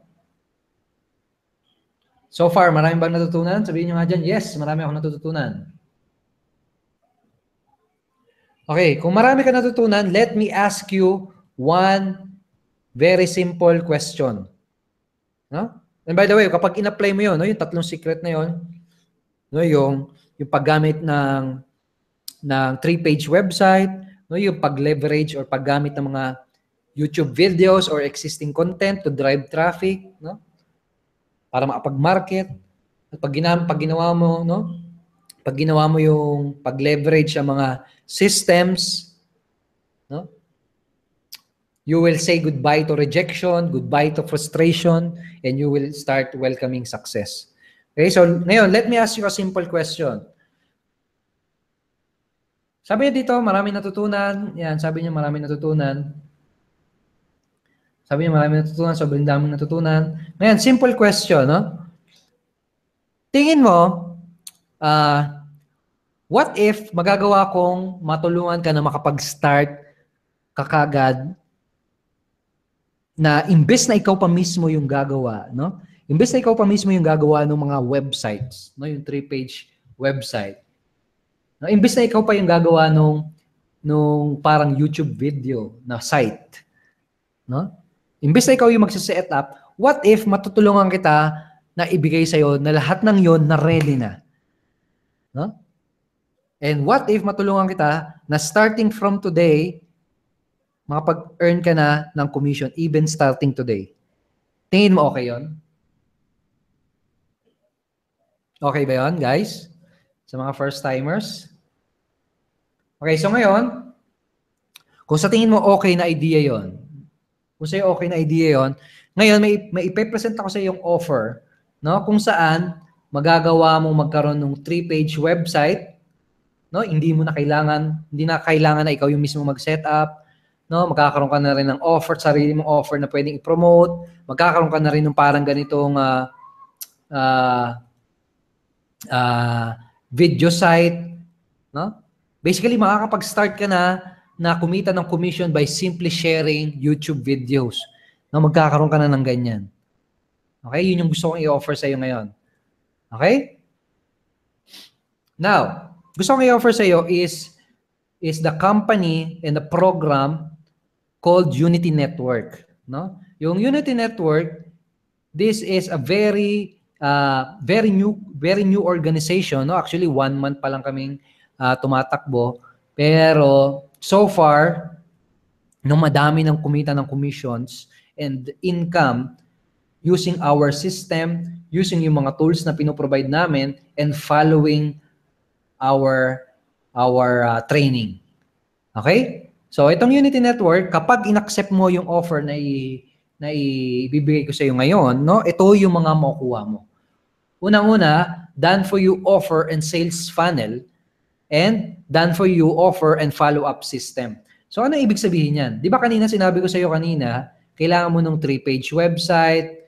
S1: So far, marami bang natutunan? Sabihin nyo nga dyan, yes, marami akong natututunan. Okay, kung marami ka natutunan, let me ask you one very simple question. No? And by the way, kapag in-apply mo yun, no, yung 3 secret na yun, no, yung paggamit ng 3-page website, no, yung pag-leverage or paggamit ng mga YouTube videos or existing content to drive traffic, no, para makapag-market. At pag ginawa mo, no, pag ginawa mo yung pag-leverage ang mga systems, no, you will say goodbye to rejection, goodbye to frustration, and you will start welcoming success. Okay, so ngayon, let me ask you a simple question. Sabi niya dito, marami natutunan. Yan, sabi niya marami natutunan. Sabi niya marami natutunan, sobrang daming natutunan. Ngayon, simple question, no? Tingin mo, what if magagawa kong matulungan ka na makapag-start kakagad na imbes na ikaw pa mismo yung gagawa, no? Imbes na ikaw pa mismo yung gagawa ng mga websites, no? Yung 3-page website. No? Imbes na ikaw pa yung gagawa nung parang YouTube video na site, no? Imbes na ikaw yung magse-set up, what if matutulungan kita na ibigay sa'yo na lahat ng yon na ready na? No? And what if matulungan kita na starting from today, makapag-earn ka na ng commission even starting today? Tingin mo okay yon? Okay ba yon, guys? Sa mga first-timers? Okay, so ngayon, kung sa tingin mo okay na idea yon, kung sa'yo okay na idea yon, ngayon may ipe-present ako sa yung offer, no? Kung saan magagawa mong magkaroon ng 3-page website, no? Hindi na kailangan na ikaw yung mismo mag-set up, no? Magkakaroon ka na rin ng offer, sarili mong offer na pwedeng i-promote, magkakaroon ka na rin ng parang ganitong video site, no? Basically, makakapag-start ka na kumita ng commission by simply sharing YouTube videos. No, magkakaroon ka na ng ganyan. Okay? Yun yung gusto kong i-offer sa iyo ngayon. Okay? Now, gusto kong i-offer sa iyo is the company and the program called Unity Network, no? Yung Unity Network, this is a very new organization, no? Actually, 1 month pa lang kaming tumatakbo, pero so far, no, madami ng kumita ng commissions and income using our system, using yung mga tools na pinoprovide namin, and following our training. Okay? So, itong Unity Network, kapag in-accept mo yung offer na ibibigay ko sa iyo ngayon, no, ito yung mga makukuha mo. Unang-una, done for you offer and sales funnel, and done for you offer and follow-up system. So, ano ibig sabihin yan? Di ba kanina sinabi ko sa iyo kanina, kailangan mo ng 3-page website.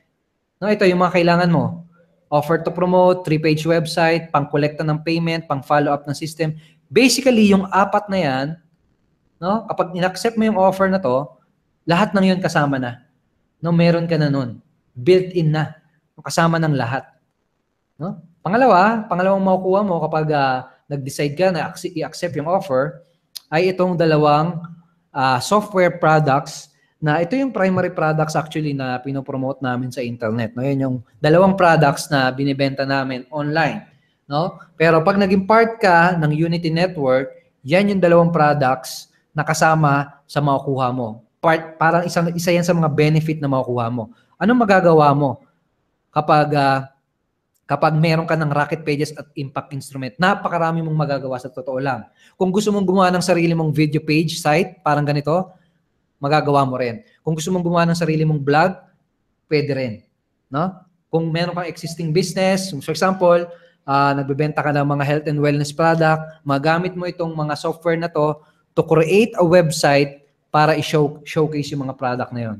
S1: No, ito yung mga kailangan mo. Offer to promote, 3-page website, pang-kolekta ng payment, pang-follow-up ng system. Basically, yung 4 na yan, no, kapag in-accept mo yung offer na to, lahat ng yun kasama na. No, meron ka na nun. Built-in na. Kasama ng lahat. No? Pangalawang makukuha mo kapag nag-decide ka na i-accept yung offer, ay itong dalawang software products na ito yung primary products actually na pinopromote namin sa internet. No? Yan yung dalawang products na binibenta namin online. No? Pero pag naging part ka ng Unity Network, yan yung dalawang products na kasama sa makukuha mo. Parang isa yan sa mga benefit na makukuha mo. Anong magagawa mo kapag meron ka ng Rocket Pages at Impact Instrument? Napakarami mong magagawa sa totoo lang. Kung gusto mong gumawa ng sarili mong video page site, parang ganito, magagawa mo rin. Kung gusto mong gumawa ng sarili mong blog, pwede rin. No? Kung meron kang existing business, for example, nagbebenta ka ng mga health and wellness product, magamit mo itong mga software na to create a website para i-showcase yung mga product na yun.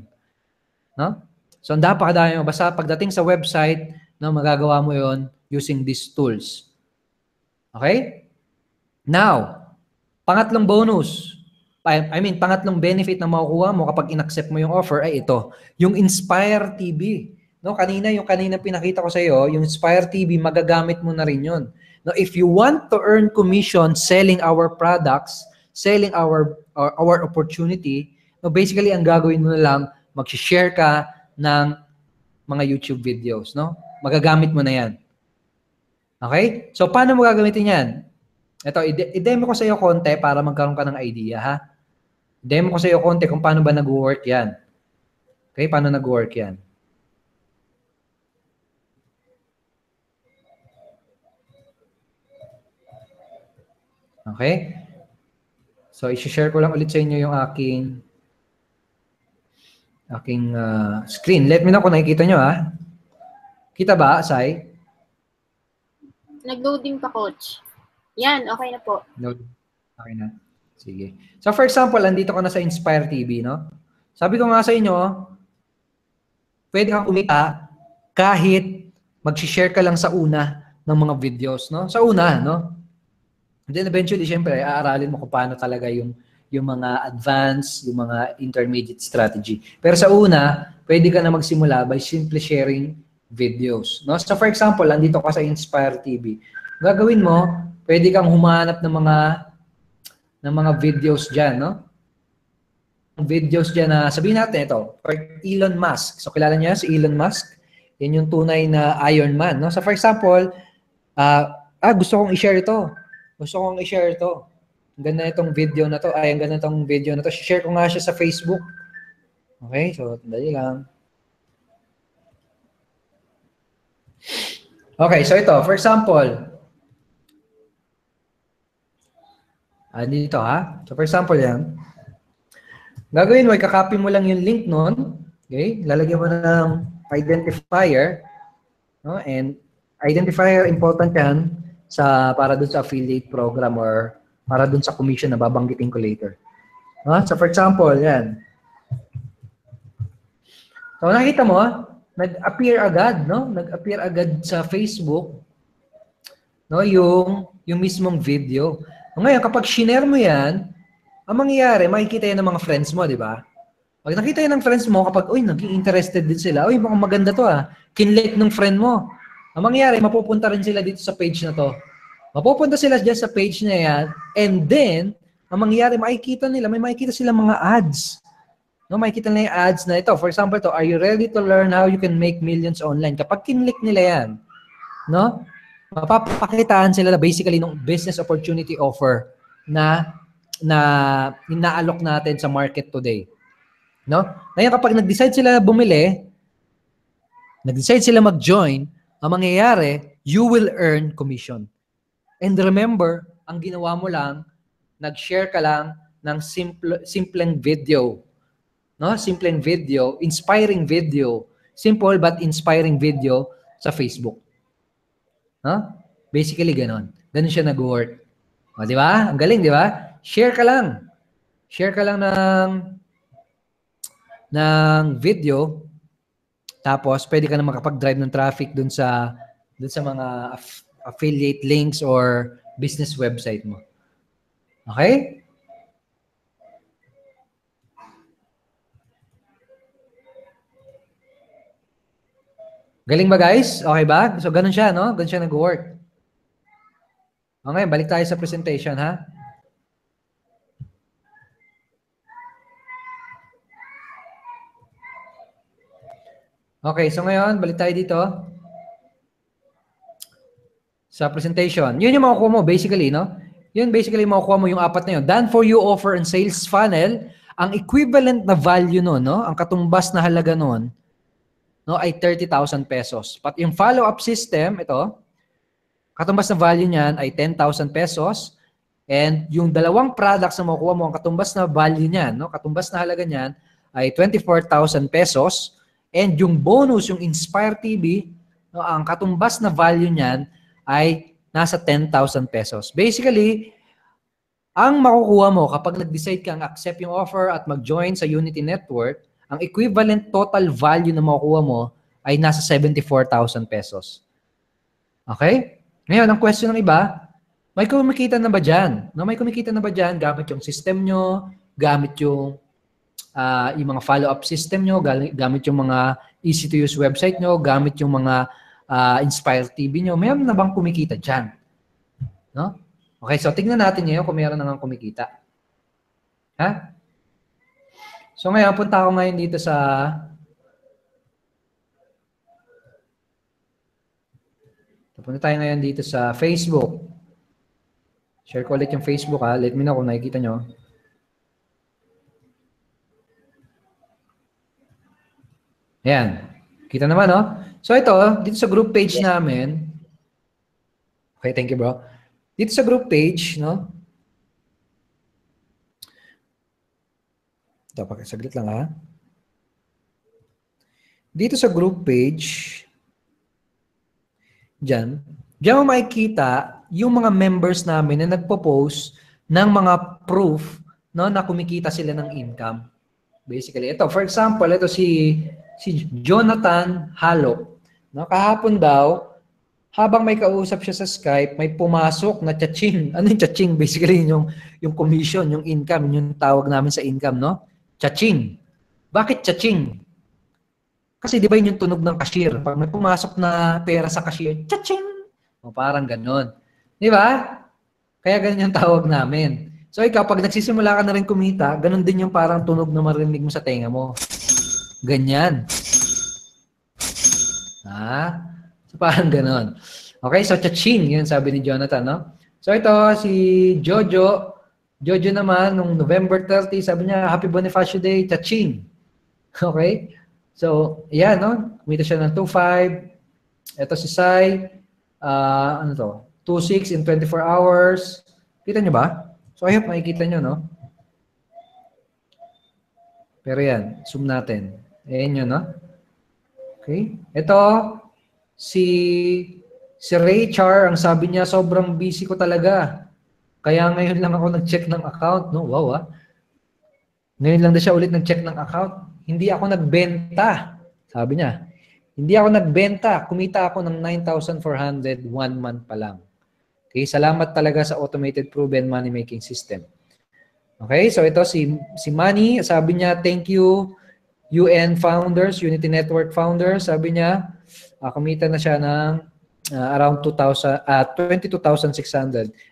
S1: No? So, ang napakadami mo. Basta pagdating sa website, no, magagawa mo yon using these tools. Okay? Now, pangatlong bonus. Pangatlong benefit na makukuha mo kapag in-accept mo yung offer ay ito. Yung Inspire TV. No, yung kanina pinakita ko sa iyo, yung Inspire TV, magagamit mo na rin yun. Now, if you want to earn commission selling our products, selling our opportunity, no, basically, ang gagawin mo na lang, mag-share ka ng mga YouTube videos, no? Magagamit mo na yan. Okay? So, paano mo gagamitin yan? Ito, i-demo ko sa iyo konti para magkaroon ka ng idea, ha? Demo ko sa iyo konti kung paano ba nag-work yan. Okay? Paano nag-work yan? Okay? So, i-share ko lang ulit sa inyo yung aking screen. Let me know kung nakikita nyo, ha? Kita ba, Sai?
S2: Nag-loading pa, Coach. Yan, okay na po.
S1: Okay na. Sige. So, for example, andito ko na sa Inspire TV, no? Sabi ko nga sa inyo, pwede kang kumita kahit mag-share ka lang sa una ng mga videos, no? Sa una, no? And then eventually, syempre, aaralin mo kung paano talaga yung mga advanced, yung mga intermediate strategy. Pero sa una, pwede ka na magsimula by simply sharing videos. No? So for example, andito ka sa Inspire TV. Gagawin mo, pwede kang humanap ng mga videos diyan, no? Videos diyan na sabihin natin ito, for Elon Musk. So kilala niyo si Elon Musk? Yan yung tunay na Iron Man, no? So for example, gusto kong i-share ito. Ang ganda itong video na to. Ang ganda itong video na to. Share ko nga siya sa Facebook. Okay, so dali lang. Okay, so ito, for example, dito ha. So for example yan, gagawin mo, ikakopy mo lang yung link nun. Okay? Lalagyan mo ng identifier. No? And identifier, important yan para dun sa affiliate program or para dun sa commission na babanggitin ko later. No? So for example, yan. So nakita mo, nag-appear agad, no? Nag-appear agad sa Facebook, no? Yung mismong video. Ngayon, kapag share mo yan, ang mangyayari, makikita yan ng mga friends mo, di ba? Pag nakita yan ng friends mo, kapag, uy, naging interested din sila, uy, mukhang maganda to kinlike ng friend mo. Ang mangyayari, mapupunta rin sila dito sa page na to. Mapupunta sila dyan sa page na yan, and then, ang mangyayari, makikita nila, may makikita sila mga ads. No, makikita nila yung ads na ito. For example, to, are you ready to learn how you can make millions online? Kapag kinlik nila yan, no, mapapakitaan sila na basically ng business opportunity offer na inaalok natin sa market today. No? Ngayon, kapag nag-decide sila bumili, nag-decide sila mag-join, ang mangyayari, you will earn commission. And remember, ang ginawa mo lang, nag-share ka lang ng simpleng video. No? Simpleng video, inspiring video. Simple but inspiring video sa Facebook. No? Basically, ganon. Ganon siya nag-work. O, di ba? Ang galing, di ba? Share ka lang. Share ka lang ng video. Tapos, pwede ka na makapag-drive ng traffic dun sa mga affiliate links or business website mo. Okay? Galing ba, guys? Okay ba? So, ganun siya, no? Ganun siya nag-work. Okay, balik tayo sa presentation, ha? Okay, so ngayon, balik tayo dito. Sa presentation. Yun yung makukuha mo, basically, no? Yun, basically, makukuha mo yung apat na yun. Done for you offer and sales funnel, ang equivalent na value nun, no? Ang katumbas na halaga nun, no, ay 30,000 pesos. But yung follow-up system, ito, katumbas na value niyan ay 10,000 pesos. And yung dalawang products na makukuha mo, ang katumbas na value niyan, no, katumbas na halaga niyan ay 24,000 pesos. And yung bonus, yung Inspire TV, no, ang katumbas na value niyan ay nasa 10,000 pesos. Basically, ang makukuha mo kapag nag-decide kang accept yung offer at mag-join sa Unity Network, ang equivalent total value na makukuha mo ay nasa 74,000 pesos. Okay? Ngayon, ang question ng iba, may kumikita na ba dyan? No, may kumikita na ba dyan gamit yung system nyo, gamit yung mga follow-up system nyo, gamit yung mga easy-to-use website nyo, gamit yung mga Inspire TV nyo. Mayroon na bang kumikita dyan? No? Okay, so tignan natin ngayon kung mayroon na nga kumikita. Ha? So ngayon, punta ako ngayon dito sa punta tayo ngayon dito sa Facebook. Share ko ulit yung Facebook, ha. Let me know kung nakikita nyo. Ayan. Kita naman, no? So ito, dito sa group page namin. Okay, thank you, bro. Dito sa group page, no? Ito, saglit lang, ha? Dito sa group page, diyan mo makikita yung mga members namin na nagpo-post ng mga proof, no, na kumikita sila ng income. Basically, ito, for example, ito si Jonathan Halo. No, kahapon daw, habang may kausap siya sa Skype, may pumasok na cha-ching. Ano yung cha-ching? Basically, yung commission, yung income, yung tawag namin sa income, no? Cha-ching. Bakit cha-ching? Kasi di ba yun yung tunog ng cashier? Pag may pumasok na pera sa cashier, cha-ching! O parang ganon. Di ba? Kaya ganun yung tawag namin. So ikaw, pag nagsisimula ka na rin kumita, ganun din yung parang tunog na marinig mo sa tenga mo. Ganyan. So parang ganon. Okay, so cha-ching, yun sabi ni Jonathan, no? So ito, si Jojo. Jojo naman, nung November 30, sabi niya, Happy Bonifacio Day, cha-ching. Okay? So, yan, no? Kumita siya ng 2.5. Ito si Sai. ano to? 2.6 in 24 hours. Kita nyo ba? So I hope makikita nyo, no? Pero yan, zoom natin. Ayan yun, no? Okay. Ito, si Ray Char, ang sabi niya, sobrang busy ko talaga. Kaya ngayon lang ako nag-check ng account, no? Wow, ah. Ngayon lang na siya ulit nag-check ng account. Hindi ako nagbenta. Sabi niya, hindi ako nagbenta. Kumita ako ng 9,400 1 month pa lang. Okay, salamat talaga sa automated proven money making system. Okay, so ito si Manny, sabi niya, thank you UN founders, Unity Network founders, sabi niya, kumita na siya ng around 22,600.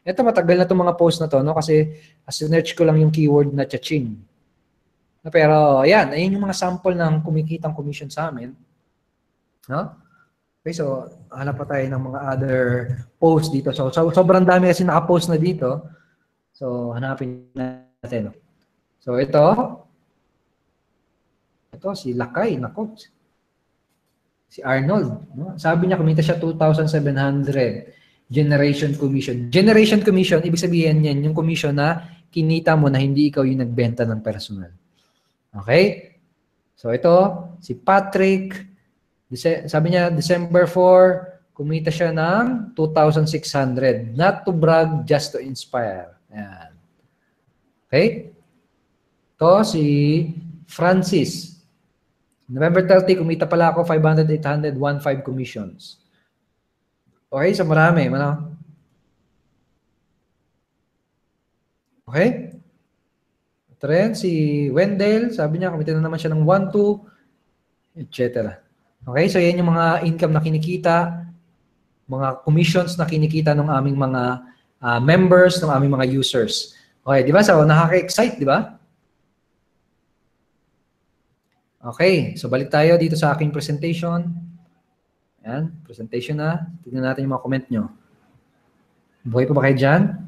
S1: Ito matagal na itong mga post na to, no? Kasi sinerch ko lang yung keyword na cha-ching. Pero ayan, ayun yung mga sample ng kumikitang commission sa amin. No? Okay, so hanap pa tayo ng mga other posts dito. So sobrang dami kasi naka-post na dito. So hanapin natin. So ito si Lakay, nako. Si Arnold, no? Sabi niya kumita siya 2,700 generation commission. Generation commission, ibig sabihin yan yung commission na kinita mo na hindi ikaw yung nagbenta ng personal. Okay? So ito, si Patrick, sabi niya December 4, kumita siya ng 2,600. Not to brag, just to inspire. Ayan. Okay? Ito si Francis. November 30, kumita pala ako 500, 800, 1.5 commissions. Okay, so marami. Ano? Okay? Ito rin, si Wendell, sabi niya, kumita na naman siya ng 1.2, etc. Okay, so yan yung mga income na kinikita, mga commissions na kinikita ng aming mga members, ng aming mga users. Okay, di ba? So, nakaka-excite, di ba? Okay, so balik tayo dito sa aking presentation. Ayan, presentation na. Tignan natin yung mga comment nyo. Buhay pa ba kayo dyan?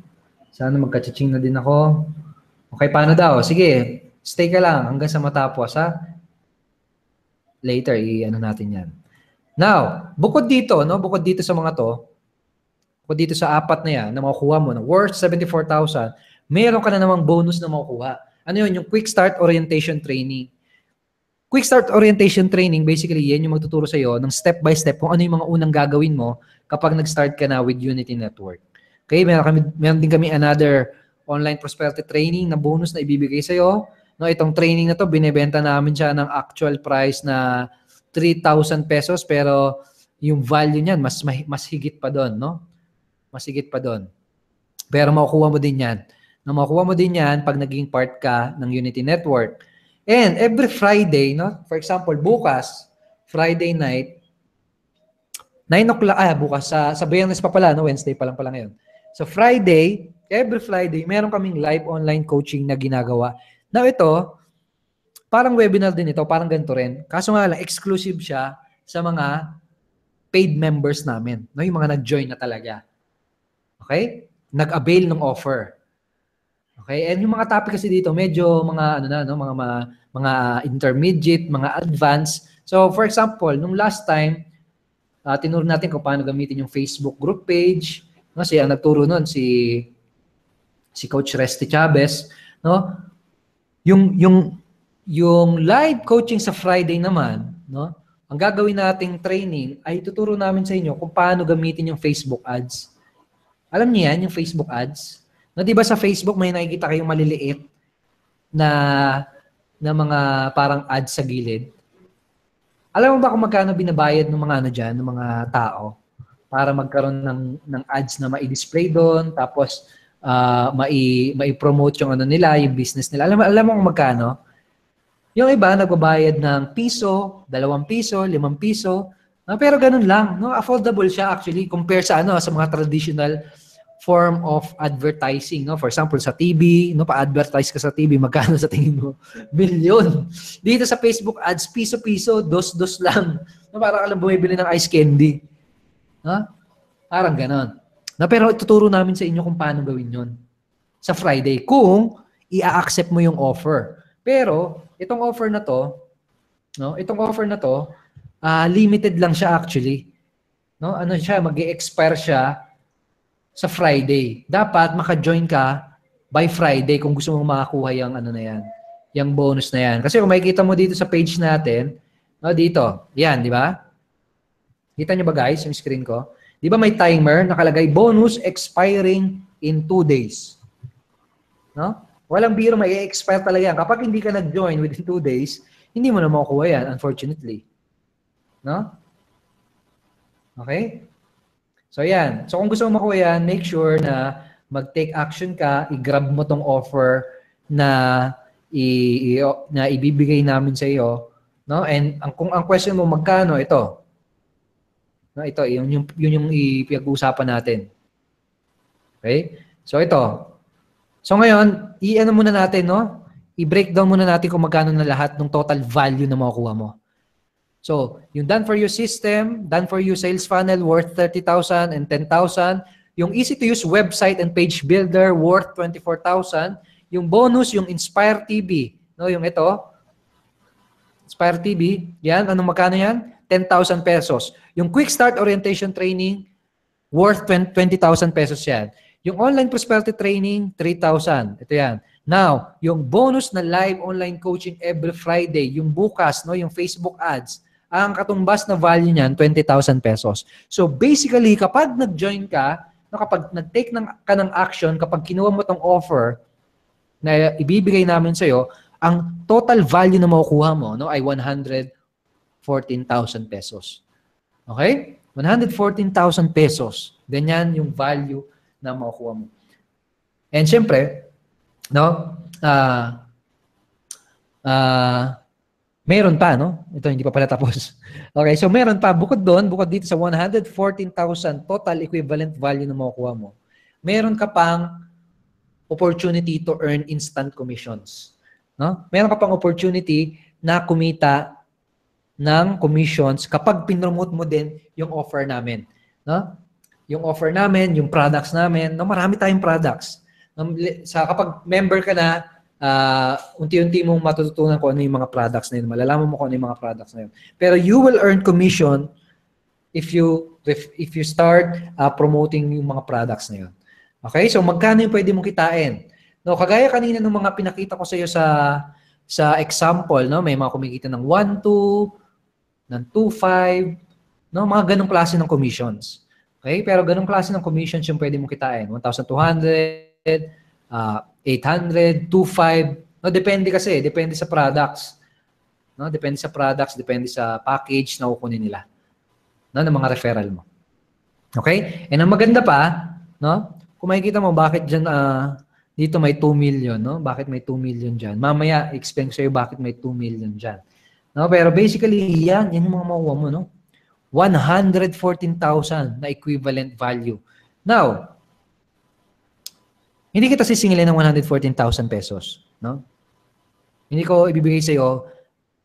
S1: Sana magka-ching na din ako. Okay, paano daw? Sige, stay ka lang hanggang sa matapos, ha? Later, i-ano natin yan. Now, bukod dito, no? Bukod dito sa mga to, bukod dito sa apat na yan na makukuha mo, na worth 74,000, mayroon ka na namang bonus na makukuha. Ano yun? Yung Quick Start Orientation Training. Quick Start Orientation Training, basically, yan yung magtuturo sa'yo ng step-by-step kung ano yung mga unang gagawin mo kapag nag-start ka na with Unity Network. Okay, meron din kami another online prosperity training na bonus na ibibigay sa'yo. No, itong training na to, binebenta namin siya ng actual price na 3,000 pesos, pero yung value niyan, mas higit pa doon, no? Mas higit pa doon. Pero makukuha mo din yan. No, makukuha mo din yan pag naging part ka ng Unity Network. And every Friday, no? For example, bukas, Friday night, 9 o'clock, bukas, sa Biyernes pa pala, no? Wednesday pa lang pala ngayon. So Friday, every Friday, meron kaming live online coaching na ginagawa. Now ito, parang webinar din ito, parang ganito rin. Kaso nga lang, exclusive siya sa mga paid members namin. No? Yung mga nag-join na talaga. Okay? Nag-avail ng offer. Okay? And yung mga topic kasi dito, medyo mga mga intermediate, mga advanced. So for example, nung last time, tinuro natin kung paano gamitin yung Facebook group page. No? Ang nagturo nun si Coach Resty Chavez, no? Yung live coaching sa Friday naman, no? Ang gagawin nating training ay tuturo namin sa inyo kung paano gamitin yung Facebook ads. Alam niyo yan, yung Facebook ads? No, 'di ba sa Facebook may nakikita kayong maliliit na mga parang ads sa gilid? Alam mo ba kung magkano binabayad ng mga diyan, ng mga tao para magkaroon ng ads na mai-display doon, tapos mai-promote yung nila, yung business nila. Alam mo kung magkano? Yung iba nagbabayad ng piso, 2 piso, 5 piso. Pero ganun lang, no? Affordable siya actually compare sa sa mga traditional form of advertising, no? For example, sa TV, no, pa-advertise ka sa TV, magkano sa tingin mo? Milyon. Dito sa Facebook ads, piso-piso, dos-dos lang. No, parang alam bumibili ng ice candy. No? Parang ganon. No, pero tuturo namin sa inyo kung paano gawin 'yon sa Friday kung i-accept mo yung offer. Pero itong offer na 'to, no, limited lang siya actually. No? Ano siya, mag-i-expire siya sa Friday. Dapat maka-join ka by Friday kung gusto mong makakuha yung ano na yan, yung bonus na yan. Kasi kung makikita mo dito sa page natin, no, dito, yan, di ba? Kita niyo ba guys yung screen ko? Di ba may timer, nakalagay bonus expiring in 2 days. No? Walang biro, may expire talaga yan. Kapag hindi ka nag-join within 2 days, hindi mo na makukuha yan, unfortunately. No? Okay? So, yan. So, kung gusto mo makuha yan, make sure na mag-take action ka, i-grab mo tong offer na na ibibigay namin sa iyo, no? And kung ang question mo magkano, ito. No, ito yun yung ipag-uusapan natin. Okay? So, ito. So, ngayon, i-ano muna natin, no? I-breakdown muna natin kung magkano na lahat ng total value na makukuha mo. So, yung done for you system, done for you sales funnel worth 30,000 and 10,000. Yung easy to use website and page builder worth 24,000. Yung bonus, yung Inspire TV. No, yung ito. Inspire TV. Yan, anong magkano yan? 10,000 pesos. Yung quick start orientation training worth 20,000 pesos yan. Yung online prosperity training, 3,000. Ito yan. Now, yung bonus na live online coaching every Friday, yung bukas, no, yung Facebook ads, ang katumbas na value niyan, 20,000 pesos. So basically, kapag nag-join ka, no, kapag nag-take ka ng action, kapag kinuha mo tong offer na ibibigay namin sa'yo, ang total value na makukuha mo, no, ay 114,000 pesos. Okay? 114,000 pesos. Ganyan yung value na makukuha mo. And syempre, no, meron pa, no? Ito, hindi pa pala tapos. Okay, so meron pa. Bukod doon, bukod dito sa 114,000 total equivalent value na makukuha mo, meron ka pang opportunity to earn instant commissions. No? Meron ka pang opportunity na kumita ng commissions kapag pinromote mo din yung offer namin. No? Yung offer namin, yung products namin, no, marami tayong products. Kapag member ka na, unti-unti mong matututunan kung ano yung mga products na yun. Malalaman mo kung ano yung mga products na yun. Pero you will earn commission if you start promoting yung mga products na yun. Okay? So, magkano yung pwede mong kitain? No, kagaya kanina ng mga pinakita ko sa iyo sa example, no, may mga kumikita ng 1.2, ng 2.5, no, mga ganong klase ng commissions. Okay? Pero ganong klase ng commissions yung pwede mong kitain. 1,200, 800, 2.5. No, depende kasi, depende sa products. No, depende sa products, depende sa package na kukunin nila. No, ng mga referral mo. Okay? And ang maganda pa, no, kung makikita mo bakit diyan dito may 2 million, no? Bakit may 2 million diyan? Mamaya explain ko sa iyo bakit may 2 million diyan. No, pero basically yan yung mga makuha mo, no? 114,000 na equivalent value. Now, hindi kita sisingilin ng 114,000 pesos, no? Hindi ko ibibigay sa iyo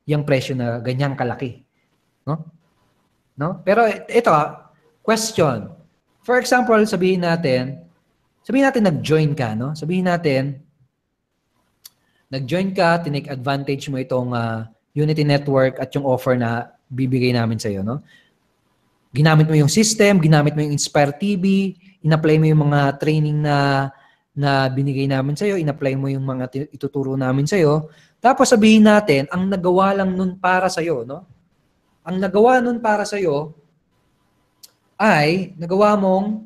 S1: yung presyo na ganyang kalaki, no? No? Pero ito, question. For example, sabihin natin nag-join ka, no? Sabihin natin nag-join ka, tinake advantage mo itong Unity Network at yung offer na bibigay namin sa iyo, no? Ginamit mo yung system, ginamit mo yung Inspire TV, in-apply mo yung mga training na binigay namin sa iyo, in-apply mo yung mga ituturo namin sa iyo. Tapos sabihin natin, ang nagawa lang nun para sa iyo, no? Ang nagawa nun para sa iyo ay nagawa mong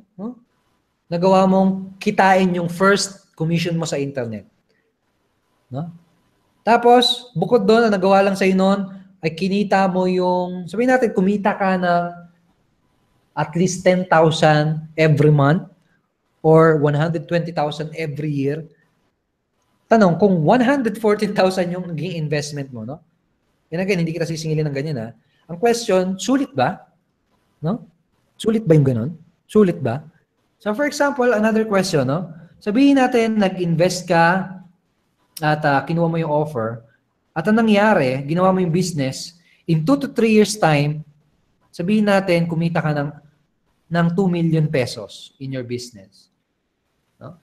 S1: kitain yung first commission mo sa internet. No? Tapos, bukod doon, ang nagawa lang sa iyo noon ay kinita mo yung, sabihin natin, kumita ka ng at least 10,000 every month or 120,000 every year. Tanong, kung 114,000 yung naging investment mo, no? Yan again, hindi kita sisingilin ng ganyan, ha? Ang question, sulit ba? No? Sulit ba yung ganun? Sulit ba? So for example, another question, no? Sabihin natin, nag-invest ka at kinuha mo yung offer at ang nangyari, ginawa mo yung business, in 2 to 3 years time, sabihin natin, kumita ka ng 2 million pesos in your business. No?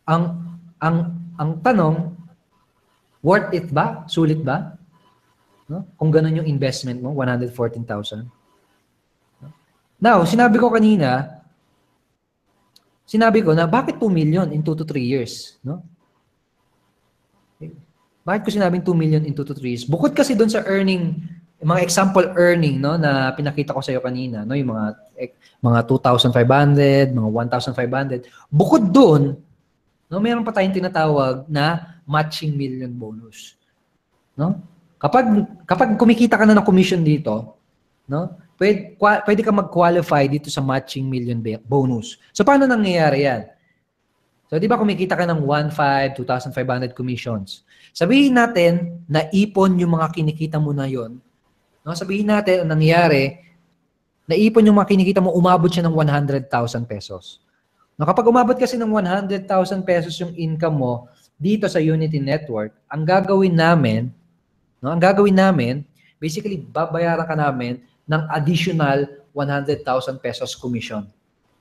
S1: Ang tanong, worth it ba? Sulit ba? No? Kung ganun yung investment mo, 114,000. Now, sinabi ko na bakit 2 million in 2 to 3 years, no? Bakit ko sinabing 2 million in 2 to 3 years? Bukod kasi doon sa earning, mga example earning, no, na pinakita ko sa iyo kanina, no, yung mga 2,500, mga 1,500. Bukod doon, no, meron pa tayong tinatawag na matching million bonus, no? Kapag kumikita ka na ng commission dito, no, pwede ka mag-qualify dito sa matching million bonus. So paano nangyayari yan? So di ba kumikita ka ng 1,500, 2,500 commissions. Sabihin natin na ipon yung mga kinikita mo na yon. No, sabihin natin ang nangyayari, naipon yung mga kinikita mo, umabot siya ng 100,000 pesos. No, kapag umabot kasi ng 100,000 pesos yung income mo dito sa Unity Network, ang gagawin namin, basically babayaran ka namin ng additional 100,000 pesos commission.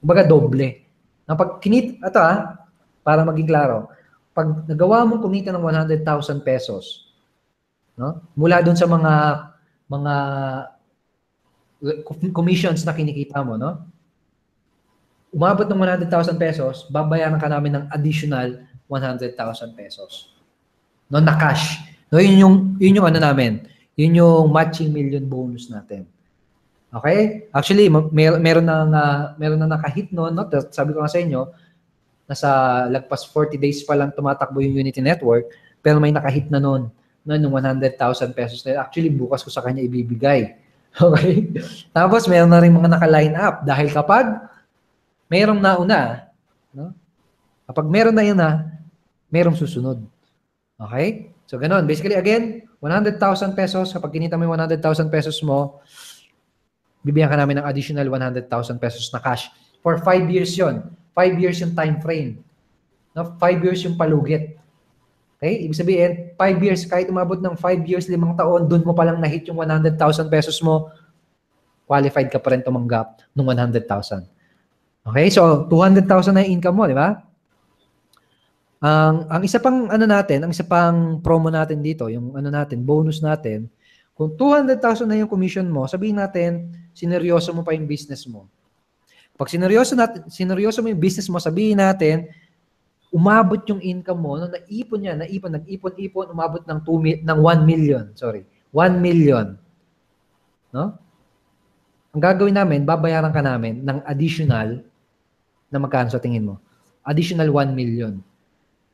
S1: Kumbaga doble. Para maging klaro, pag nagawa mo kumita ng 100,000 pesos, no? Mula doon sa mga commissions na kinikita mo, no? Umabot ng 100,000 pesos, babayaran ka namin ng additional 100,000 pesos. No, na cash. No, yun yung ano namin. Yun yung matching million bonus natin. Okay? Actually, meron na nakahit noon, no? Sabi ko nga sa inyo, nasa lagpas 40 days pa lang tumatakbo yung Unity Network, pero may nakahit na noon, ng 100,000 pesos. Actually, bukas ko sa kanya ibibigay. Okay? Tapos, meron na rin mga naka-line up. Dahil kapag merong nauna, no? Kapag meron na yun merong susunod. Okay? So, ganun. Basically, again, 100,000 pesos. Kapag kinita mo yung 100,000 pesos mo, bibigyan ka namin ng additional 100,000 pesos na cash. For 5 years yon. 5 years yung time frame. No? 5 years yung palugit. Okay? Ibig sabihin, 5 years, kahit umabot ng 5 years, 5 taon, dun mo palang na-hit yung 100,000 pesos mo, qualified ka pa rin tumanggap ng 100,000. Okay? So, 200,000 na yung income mo, di ba? Ang isa pang ang isa pang promo natin dito, yung bonus natin, kung 200,000 na yung commission mo, sabihin natin, sineryoso mo pa yung business mo. Pag sineryoso mo yung business mo, sabihin natin, umabot yung income mo, nag-ipon, umabot ng 1 million. 1 million. No? Ang gagawin namin, babayaran ka namin ng additional, na magkano sa tingin mo? Additional 1 million.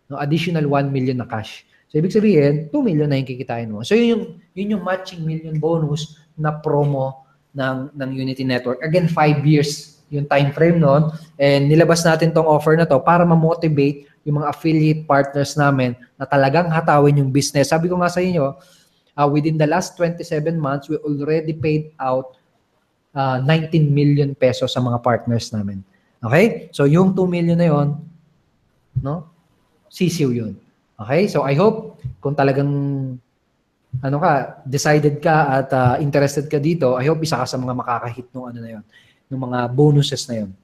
S1: No, additional 1 million na cash. So, ibig sabihin, 2 million na yung kikitain mo. So, yun yung matching million bonus na promo ng Unity Network. Again, 5 years yung time frame nun. And nilabas natin tong offer na to para ma-motivate yung mga affiliate partners namin na talagang hatawin yung business. Sabi ko nga sa inyo, within the last 27 months, we already paid out 19 million pesos sa mga partners namin. Okay? So, yung 2 million na yun, no? Sisiw yun. Okay? So, I hope kung talagang decided ka at interested ka dito, I hope isa ka sa mga makakahit ng ng mga bonuses na yun.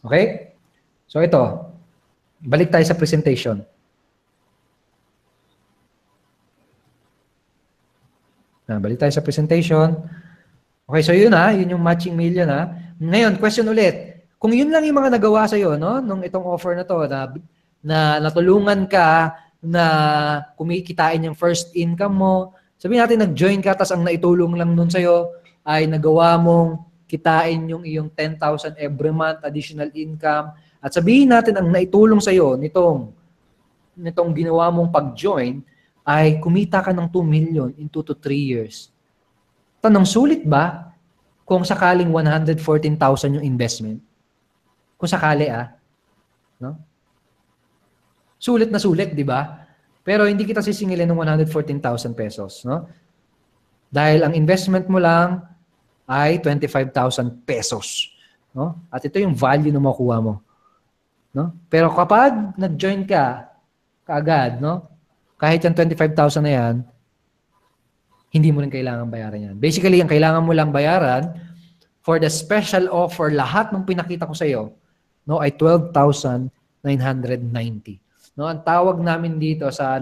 S1: Okay? So, ito. Balik tayo sa presentation. Balik tayo sa presentation. Okay, so yun yun yung matching million Ngayon, question ulit. Kung yun lang yung mga nagawa sa'yo, no? Nung itong offer na to, na natulungan ka na kumikitain yung first income mo. Sabihin natin, nag-join ka, tas ang naitulong lang nun sa'yo ay nagawa mong kitain yung iyong 10,000 every month additional income. At sabihin natin, ang naitulong sa'yo nitong ginawa mong pag-join ay kumita ka ng 2 million in 2 to 3 years. Tanong, sulit ba kung sakaling 114,000 yung investment? Kung sakali no? Sulit na sulit, di ba? Pero hindi kita sisingilin ng 114,000 pesos, no? Dahil ang investment mo lang ay 25,000 pesos, no? At ito yung value na makuha mo, no? Pero kapag nag-join ka kaagad, no? Kahit yung 25,000 na yan, hindi mo rin kailangan bayaran yan. Basically, ang kailangan mo lang bayaran for the special offer, lahat ng pinakita ko sa iyo, no, ay 12,990. No, ang tawag namin dito sa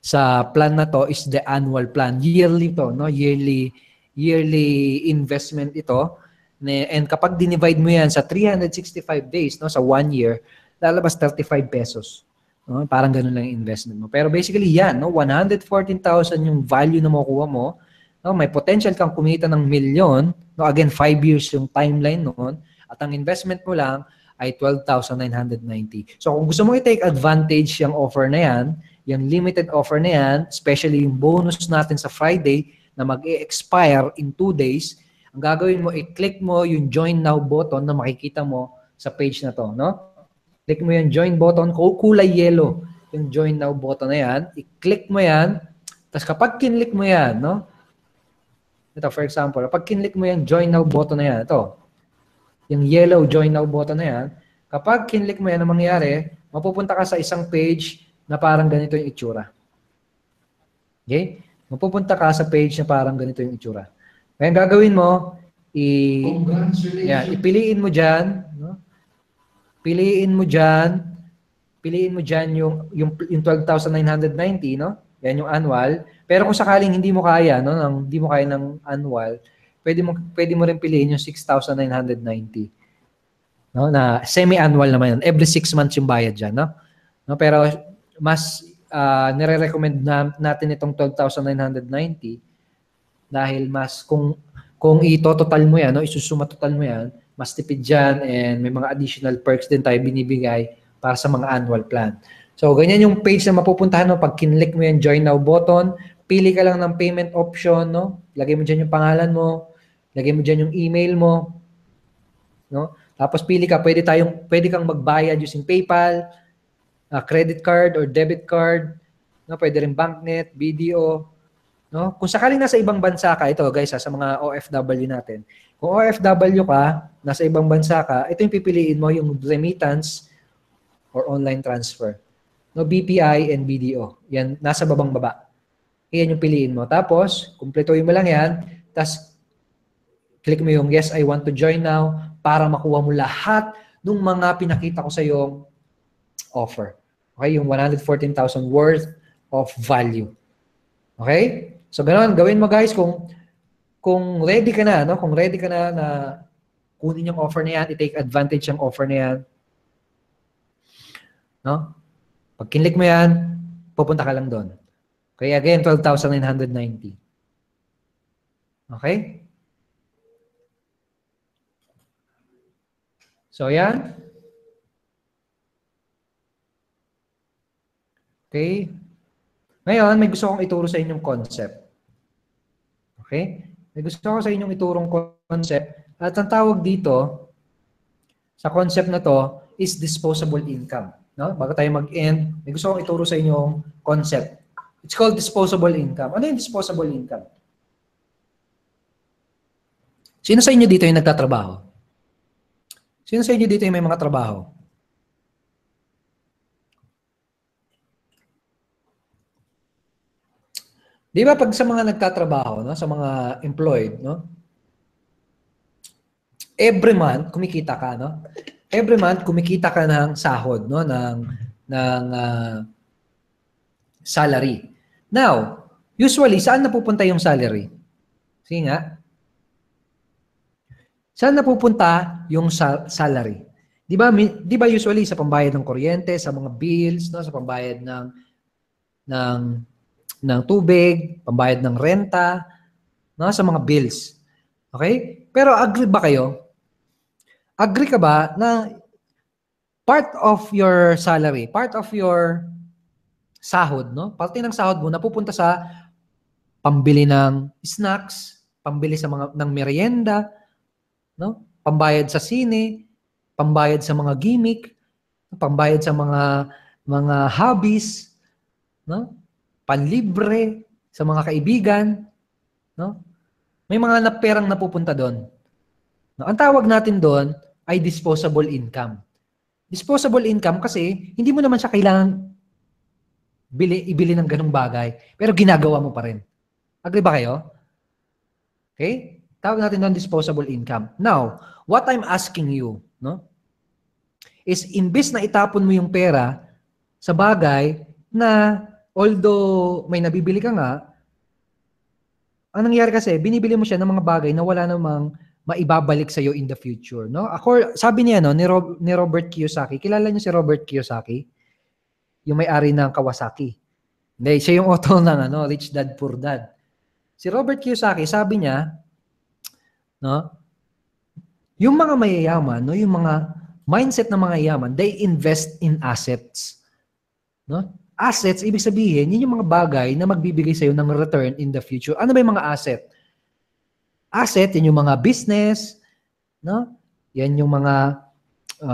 S1: sa plan na to is the annual plan. Yearly to, no? Yearly yearly investment ito. And kapag dinivide mo yan sa 365 days, no, sa 1 year, lalabas 35 pesos. No? Parang ganun lang yung investment mo. Pero basically yan, no, 114,000 yung value na makukuha mo. No? May potential kang kumita ng milyon. No? Again, 5 years yung timeline noon. At ang investment mo lang ay 12,990. So kung gusto mo i-take advantage yung offer na yan, yung limited offer na yan, especially yung bonus natin sa Friday na mag-e-expire in 2 days, ang gagawin mo, i-click mo yung Join Now button na makikita mo sa page na to, no? Click mo yung Join button, kulay yellow, yung Join Now button na yan, i-click mo yan, tapos kapag kinlik mo yan, no? Ito, for example, kapag kinlik mo yung Join Now button na yan, ito, yung yellow Join Now button na yan, kapag kinlik mo yan, ang mangyayari, mapupunta ka sa isang page na parang ganito yung itsura. Okay? Mapupunta ka sa page na parang ganito yung itsura. Kaya gagawin mo, ipiliin mo dyan, no? Piliin mo dyan yung 12,990, no? Yan yung annual. Pero kung sakaling hindi mo kaya, no, hindi mo kaya ng annual, pwede mo rin piliin yung 6,990. No? Na semi-annual naman yun. Every 6 months yung bayad dyan, no? No? Pero mas nire-recommend natin itong 12,990 dahil mas kung ito-total mo yan, no, isusuma total mo yan, mas tipid dyan and may mga additional perks din tayo binibigay para sa mga annual plan. So, ganyan yung page na mapupuntahan mo. Pag kinlik mo yung Join Now button, pili ka lang ng payment option, no? Lagay mo dyan yung pangalan mo, lagay mo dyan yung email mo, no? Tapos pili ka, pwede kang magbayad using PayPal, credit card or debit card, no? Pwede rin BankNet, BDO, no? Kung sakaling nasa ibang bansa ka, ito guys, sa mga OFW natin. Kung OFW ka, nasa ibang bansa ka, ito yung pipiliin mo, yung remittance or online transfer. No, BPI and BDO. Yan, nasa baba. Yan yung piliin mo. Tapos, kumpletuhin mo lang yan. Tapos, click mo yung yes, I want to join now para makuha mo lahat ng mga pinakita ko sa iyong offer. Okay? Yung 114,000 worth of value. Okay? So, ganoon, gawin mo guys kung ready ka na, no? Kung ready ka na kunin yung offer na yan, i-take advantage yung offer na yan. No? Pag kinlik mo yan, pupunta ka lang doon. Okay, again, 12,990. Okay? So, yan. Okay? Ngayon, may gusto kong ituro sa inyong concept. Okay? May gusto ko sa inyong iturong concept. At ang tawag dito, sa concept na to, is disposable income. No? Bago tayo mag-end, may gusto kong ituro sa inyong concept. It's called disposable income. Ano yung disposable income? Sino sa inyo dito yung nagtatrabaho? Sino sa inyo dito yung may mga trabaho? Di ba pag sa mga nagtatrabaho, no, sa mga employed, no? Every month kumikita ka, no? Every month kumikita ka ng sahod, no, ng salary. Now, usually saan napupunta yung salary? Sige nga. Saan napupunta yung salary? Di ba usually sa pambayad ng kuryente, sa mga bills, no, sa pambayad ng tubig, pambayad ng renta, no, sa mga bills. Okay? Pero agree ba kayo? Agree ka ba na part of your salary, part of your sahod, no? Parte ng sahod mo napupunta sa pambili ng snacks, pambili sa ng merienda, no? Pambayad sa sine, pambayad sa mga gimmick, pambayad sa mga hobbies, no? Panlibre sa mga kaibigan, no? May mga perang napupunta doon. No? Ang tawag natin doon ay disposable income. Disposable income kasi hindi mo naman siya kailangan ibili ng ganung bagay, pero ginagawa mo pa rin. Agree ba kayo? Okay? Tawag natin doon disposable income. Now, what I'm asking you, no, is imbes na itapon mo yung pera sa bagay na although may nabibili ka nga, ang nangyayari kasi, binibili mo siya ng mga bagay na wala namang maibabalik sa in the future, no? Ako, sabi niya, no, ni Robert Kiyosaki, kilala niyo si Robert Kiyosaki? Yung may-ari ng Kawasaki. Hindi, siya yung author ng Rich Dad Poor Dad. Si Robert Kiyosaki, sabi niya, no, yung mga mayayaman, no, yung mga mindset ng mga yaman, they invest in assets. No? Assets, ibig sabihin, yun yung mga bagay na magbibigay sa'yo ng return in the future. Ano ba yung mga asset? Asset, yun yung mga business, no? Yan yung mga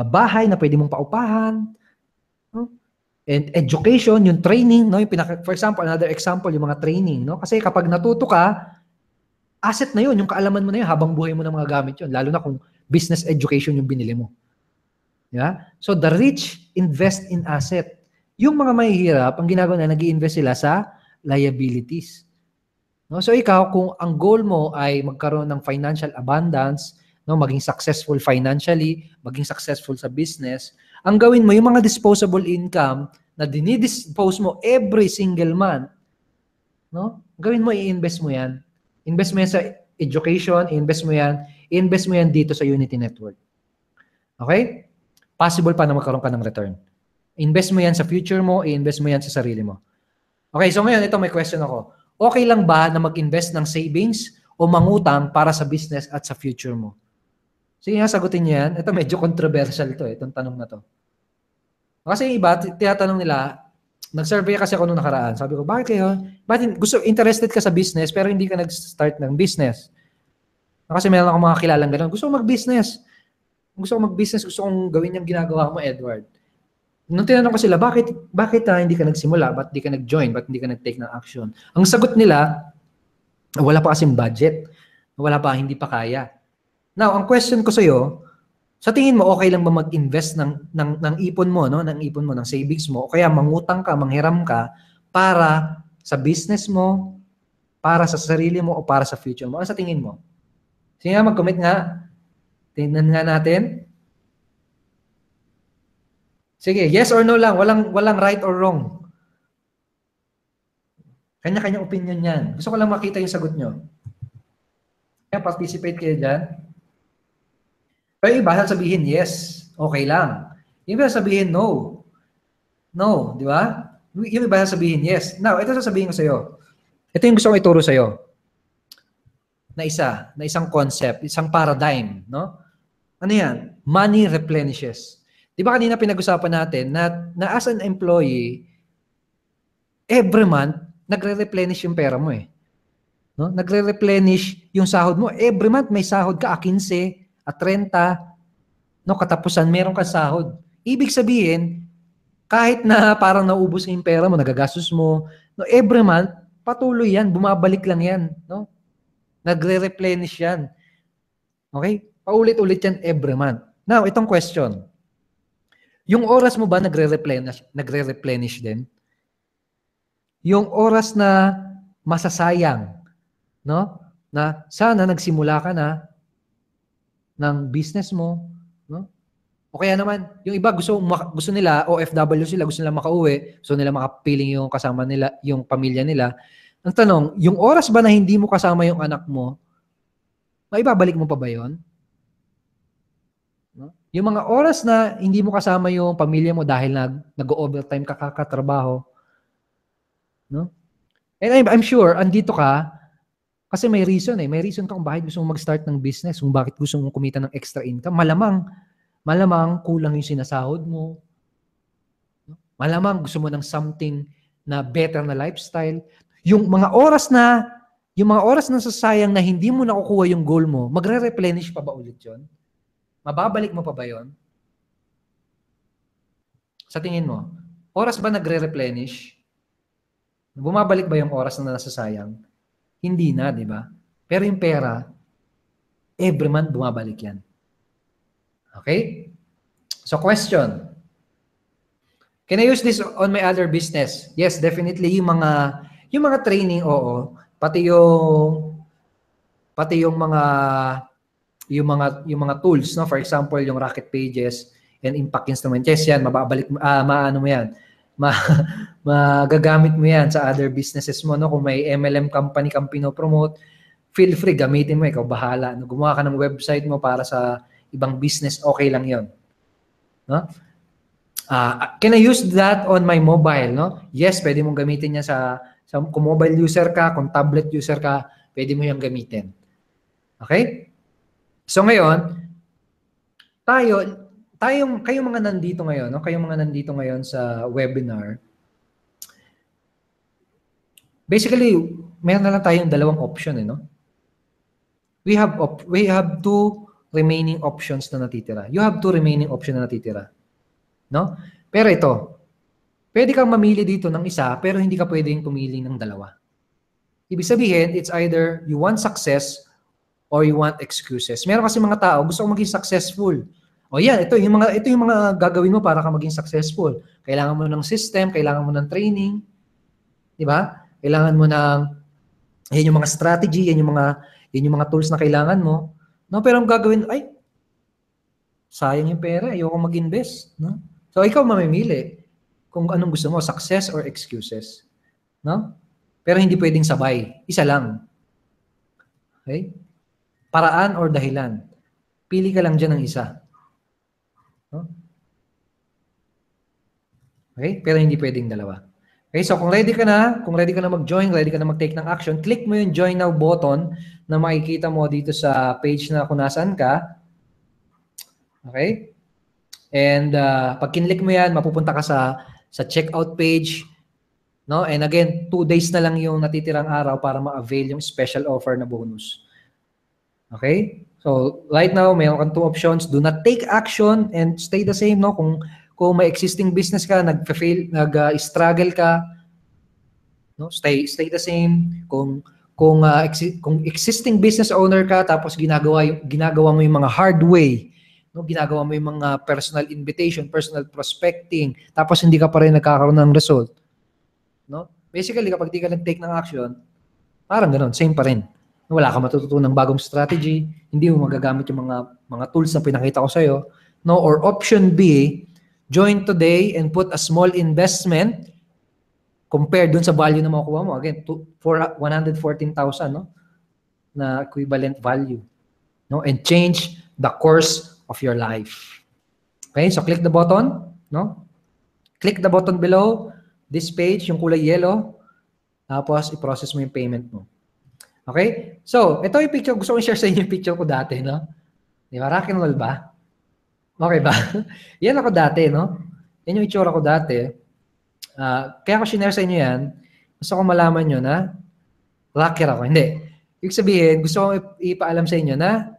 S1: bahay na pwede mong paupahan, no? And education, yung training, no? Yung for example, another example, yung mga training, no? Kasi kapag natuto ka, asset na yun, yung kaalaman mo na yun, habang buhay mo na mga gamit yun, lalo na kung business education yung binili mo. Yeah? So the rich invest in asset. Yung mga mahihirap, ang ginagawa na, nag-i-invest sila sa liabilities. No? So ikaw, kung ang goal mo ay magkaroon ng financial abundance, no, maging successful financially, maging successful sa business, ang gawin mo, yung mga disposable income na dinidispose mo every single month, no? Gawin mo, i-invest mo yan. Invest mo yan sa education, i-invest mo yan dito sa Unity Network. Okay? Possible pa na magkaroon ka ng return. Invest mo yan sa future mo, i-invest mo yan sa sarili mo. Okay, so ngayon, ito may question ako. Okay lang ba na mag-invest ng savings o mangutang para sa business at sa future mo? Sige nga, sagutin niyo yan. Ito medyo controversial ito, itong tanong na to. Kasi yung iba, tinatanong nila, nag-survey kasi ako nung nakaraan. Sabi ko, bakit interested ka sa business pero hindi ka nag-start ng business? Kasi meron akong mga kilalang gano'n. Gusto ko mag-business. Gusto kong gawin yung ginagawa mo, Edward. Nung tinanong ko sila, bakit hindi ka nagsimula? Ba't hindi ka nag-join? Ba't hindi ka nag-take ng action? Ang sagot nila, wala pa kasing budget. Hindi pa kaya. Now, ang question ko sa'yo, sa tingin mo, okay lang ba mag-invest ng ipon mo, no? Ng ipon mo, ng savings mo, o kaya mangutang ka, manghiram ka, para sa business mo, para sa sarili mo, o para sa future mo? Ano sa tingin mo? Sige nga, mag-comment nga. Tingnan nga natin. Sige, yes or no lang. Walang right or wrong. Kanya-kanya opinion yan. Gusto ko lang makita yung sagot nyo. Kaya participate kayo dyan. Pero iba sabihin yes, okay lang. Yung iba sabihin no. No, di ba? Yung iba sabihin yes. Now, ito sasabihin ko sa'yo. Ito yung gusto kong ituro sa'yo. Na isang concept, isang paradigm, no? Ano yan? Money replenishes. Di ba kanina pinag-usapan natin na as an employee, every month, nagre-replenish yung pera mo eh. No? Nagre-replenish yung sahod mo. Every month, may sahod ka, 15, 30, no, katapusan, meron ka sahod. Ibig sabihin, kahit na parang naubos yung pera mo, nagagastos mo, no, every month, patuloy yan, bumabalik lang yan. No? Nagre-replenish yan. Okay? Paulit-ulit yan every month. Now, itong question. Yung oras mo ba nagre-replenish din? Yung oras na masasayang, no? Na sana nagsimula ka na ng business mo, no? O kaya naman, yung iba gusto nila, OFW sila, gusto nila makauwi, gusto nila makapiling yung kasama nila, yung pamilya nila. Ang tanong, yung oras ba na hindi mo kasama yung anak mo, maibabalik mo pa ba yun? No? Yung mga oras na hindi mo kasama yung pamilya mo dahil nag-overtime ka kakatrabaho, no? And I'm sure, andito ka, kasi may reason eh. May reason ka kung bakit gusto mong mag-start ng business, kung bakit gusto mong kumita ng extra income. Malamang kulang yung sinasahod mo. Malamang gusto mo ng something na better na lifestyle. Yung mga oras na sasayang na hindi mo nakukuha yung goal mo, magre-replenish pa ba ulit yun? Mababalik mo pa ba yun? Sa tingin mo, oras ba nagre-replenish? Bumabalik ba yung oras na nasasayang? Hindi na, di ba? Pero yung pera, every month bumabalik yan. Okay? So question. Can I use this on my other business? Yes, definitely. Yung mga training, oo. Pati yung mga tools, no? For example, yung Rocket Pages and Impact Instrument. Yes, yan, mababalik, maano mo yan. ma magagamit mo yan sa other businesses mo, no? Kung may MLM company kang pinopromote, feel free, gamitin mo, ikaw bahala. No? Gumawa ka ng website mo para sa ibang business, okay lang yon, no? Can I use that on my mobile, no? Yes, pwede mong gamitin yan kung mobile user ka, kung tablet user ka, pwede mo yung gamitin. Okay? So ngayon, kayong mga nandito ngayon, no? Kayong mga nandito ngayon sa webinar, basically, meron na lang tayong dalawang option, no? We have two remaining options na natitira. You have two remaining options na natitira. No? Pero ito, pwede kang mamili dito ng isa, pero hindi ka pwedeng pumili ng dalawa. Ibig sabihin, it's either you want success or you want excuses. Meron kasi mga tao, gusto kong maging successful. O yan, ito yung mga gagawin mo para ka maging successful. Kailangan mo ng system, kailangan mo ng training, di ba? Kailangan mo yan yung mga strategy, yan yung mga tools na kailangan mo. No, pero ang gagawin, sayang yung pera, ayoko mag-invest, no? So ikaw mamimili kung anong gusto mo, success or excuses, no? Pero hindi pwedeng sabay, isa lang. Okay? Paraan or dahilan. Pili ka lang dyan ng isa. No? Okay? Pero hindi pwedeng dalawa. Okay, so kung ready ka na mag-join, ready ka na mag-take ng action, click mo yung join now button na makikita mo dito sa page na kung nasaan ka. Okay? And pag kinlik mo yan, mapupunta ka sa checkout page. No? And again, 2 days na lang yung natitirang araw para ma-avail yung special offer na bonus. Okay? So, right now, mayroon kang 2 options. Do not take action and stay the same. No? Kung may existing business ka, nag-struggle ka, no? Stay the same. Kung existing business owner ka, tapos ginagawa mo yung mga hard way, no? Ginagawa mo yung mga personal invitation, personal prospecting, tapos hindi ka pa rin nagkakaroon ng result. No? Basically, kapag di ka nag-take ng action, parang gano'n, same pa rin. Wala ka matututunang bagong strategy, hindi mo magagamit yung mga tools na pinakita ko sa'yo. No? Or option B, join today and put a small investment compared dun sa value na makukuha mo. Again, for 114,000, no? Na equivalent value. No? And change the course of your life. Okay, so click the button, no? Click the button below this page, yung kulay yellow, tapos i-process mo yung payment mo. Okay? So, ito yung picture, gusto ko i-share sa inyo yung picture ko dati, no? Di ba? Rock and roll ba? Okay ba? Yan ako dati, no? Yan yung itsura ko dati. Kaya ko sinare sa inyo yan, gusto ko malaman nyo na rocker ako. Hindi. Ibig sabihin, gusto ko ipaalam sa inyo na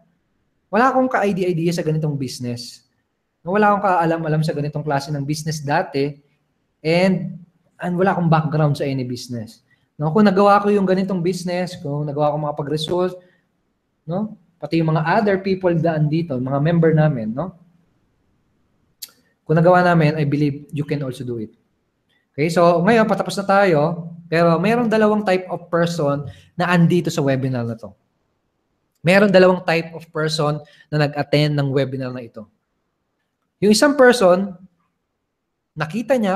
S1: wala akong ka-idea sa ganitong business. Wala akong kaalam-alam sa ganitong klase ng business dati and wala akong background sa any business. No, kung nagawa ko yung ganitong business, kung nagawa ko mga pag-result, no, pati yung mga other people daan dito, mga member namin, no? Kung nagawa namin, I believe you can also do it. Okay, so ngayon patapos na tayo, pero mayroong dalawang type of person na andito sa webinar na to. Mayroong dalawang type of person na nag-attend ng webinar na ito. Yung isang person,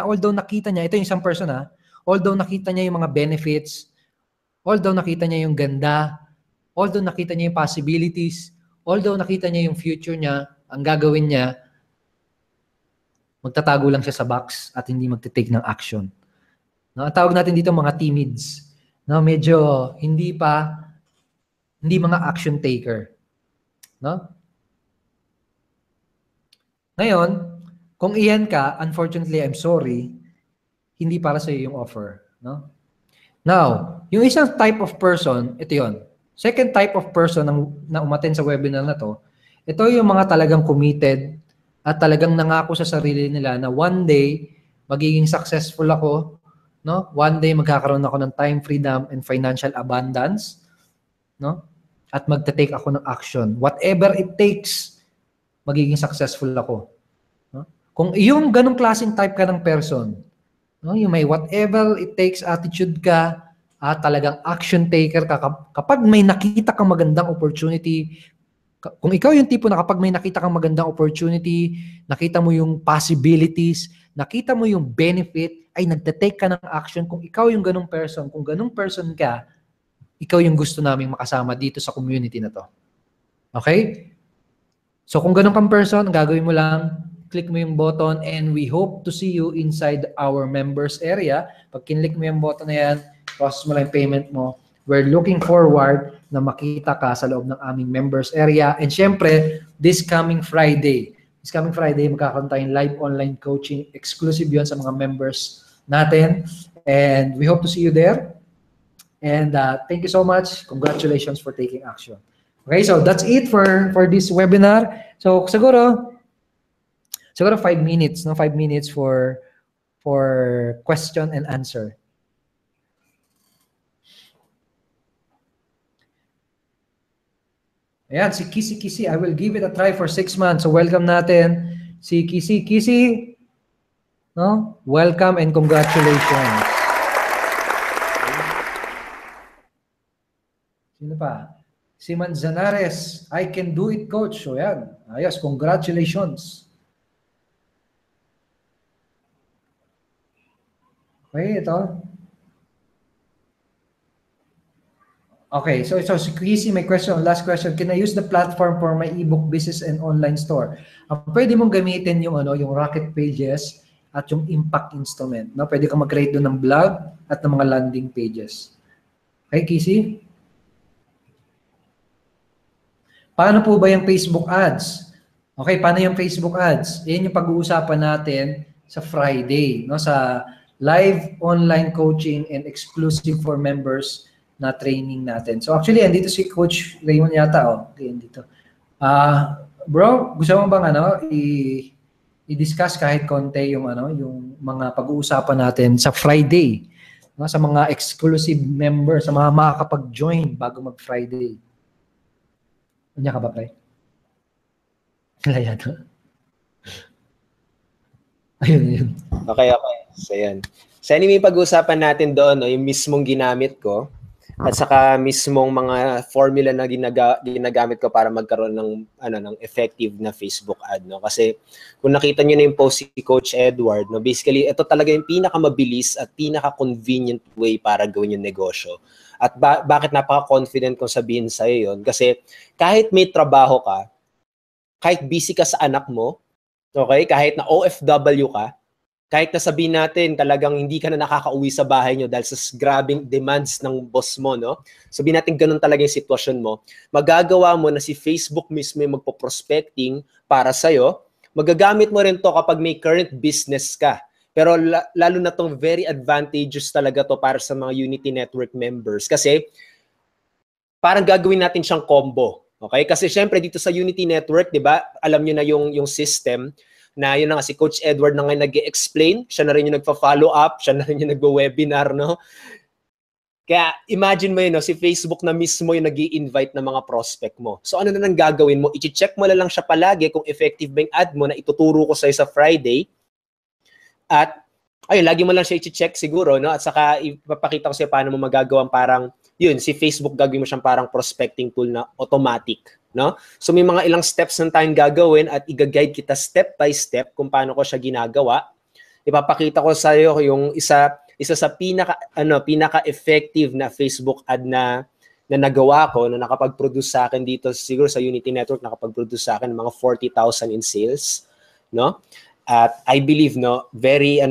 S1: although nakita niya, ito yung isang person although nakita niya yung mga benefits, although nakita niya yung ganda, although nakita niya yung possibilities, although nakita niya yung future niya, ang gagawin niya, magtatago lang siya sa box at hindi magte-take ng action. No, ang tawag natin dito mga timids. No, medyo hindi mga action taker. No? Ngayon, kung iyan ka, unfortunately, I'm sorry, hindi para sa iyo yung offer, no? Now, yung isang type of person, ito 'yon. Second type of person na umattend sa webinar na to, ito yung mga talagang committed at talagang nangako sa sarili nila na one day magiging successful ako, no? One day magkakaroon ako ng time freedom and financial abundance, no? At magte-take ako ng action. Whatever it takes, magiging successful ako. No? Kung yung ganong klaseng type ka ng person, no, yung may whatever it takes attitude ka, talagang action taker ka, kapag may nakita kang magandang opportunity, Kung ikaw yung tipo na kapag may nakita kang magandang opportunity, nakita mo yung possibilities, nakita mo yung benefit, ay nagte-take ka ng action. Kung ikaw yung ganung person, kung ganung person ka, ikaw yung gusto naming makasama dito sa community na to. Okay? So kung ganun kang person, ang gagawin mo lang, click mo yung button and we hope to see you inside our members area. Pag kinlik mo yung button na yan, process mo lang yung payment mo. We're looking forward na makita ka sa loob ng aming members area. And syempre, this coming Friday, magkakaroon tayong live online coaching. Exclusive yun sa mga members natin. And we hope to see you there. And thank you so much. Congratulations for taking action. Okay, so that's it for this webinar. So siguro 5 minutes, no? 5 minutes for question and answer. Ayan, si Kisi, I will give it a try for 6 months. So welcome natin si Kisi, no? Welcome and congratulations. Sino pa? Si Manzanares, I can do it, coach. So yan, ayos, congratulations. Okay, ito. Okay, so si Chrissy, may question, last question. Can I use the platform for my ebook business and online store? Pwede mong gamitin yung yung Rocket Pages at yung Impact Instrument. No? Pwede kang mag-create doon ng blog at ng mga landing pages. Okay, Chrissy? Paano po ba yung Facebook ads? Okay, paano yung Facebook ads? Yan yung pag-uusapan natin sa Friday, no? Sa live online coaching and exclusive for members na training natin. So actually, andito si Coach Raymond yata, okay, andito. Bro, gusto mo bang i-discuss kahit konti yung yung mga pag-uusapan natin sa Friday, no? Sa mga exclusive members, sa mga makakapag-join bago mag-Friday. Kanya ka ba, Pre? Wala yata. Ayun.
S4: Okay. So, yan. So, anyway, pag-uusapan natin doon, yung mismong ginamit ko at saka mismong mga formula na ginagamit ko para magkaroon ng effective na Facebook ad, no? Kasi kung nakita niyo na yung post si Coach Edward, no, basically ito talaga yung pinakamabilis at pinaka-convenient way para gawin yung negosyo. At bakit napaka-confident kong sabihin sa iyo 'yon? Kasi kahit may trabaho ka, kahit busy ka sa anak mo, okay, kahit na OFW ka, kahit na sabihin natin talagang hindi ka na nakakauwi sa bahay nyo dahil sa grabing demands ng boss mo, no? Sabihin natin ganun talaga yung sitwasyon mo, magagawa mo na si Facebook mismo yung magpo-prospecting para sa'yo. Magagamit mo rin to kapag may current business ka. Pero lalo na tong very advantageous talaga to para sa mga Unity Network members. Kasi parang gagawin natin siyang combo. Okay? Kasi syempre dito sa Unity Network, di ba, alam nyo na yung system, na yun na nga si Coach Edward na ngayon nag-explain, siya na rin yung nagpa-follow up, siya na rin yung nagwe-webinar, no? Kaya imagine mo yun, no? Si Facebook na mismo yung nag-i-invite ng mga prospect mo. So ano na nang gagawin mo? I-check mo lang siya palagi kung effective ba yung ad mo na ituturo ko sa'yo sa Friday. At ayun, lagi mo lang siya i-check siguro, no? At saka ipapakita ko sa'yo paano mo magagawang parang, yun, si Facebook gagawin mo siyang parang prospecting tool na automatic. No? So may mga ilang steps na tayong gagawin at i-guide kita step by step kung paano ko siya ginagawa. Ipapakita ko sa iyo yung isa sa pinaka-effective na Facebook ad na nagawa ko, na nakapag-produce sa akin dito siguro sa Unity Network, nakapag-produce sa akin ng mga 40,000 in sales, no? At I believe, no, very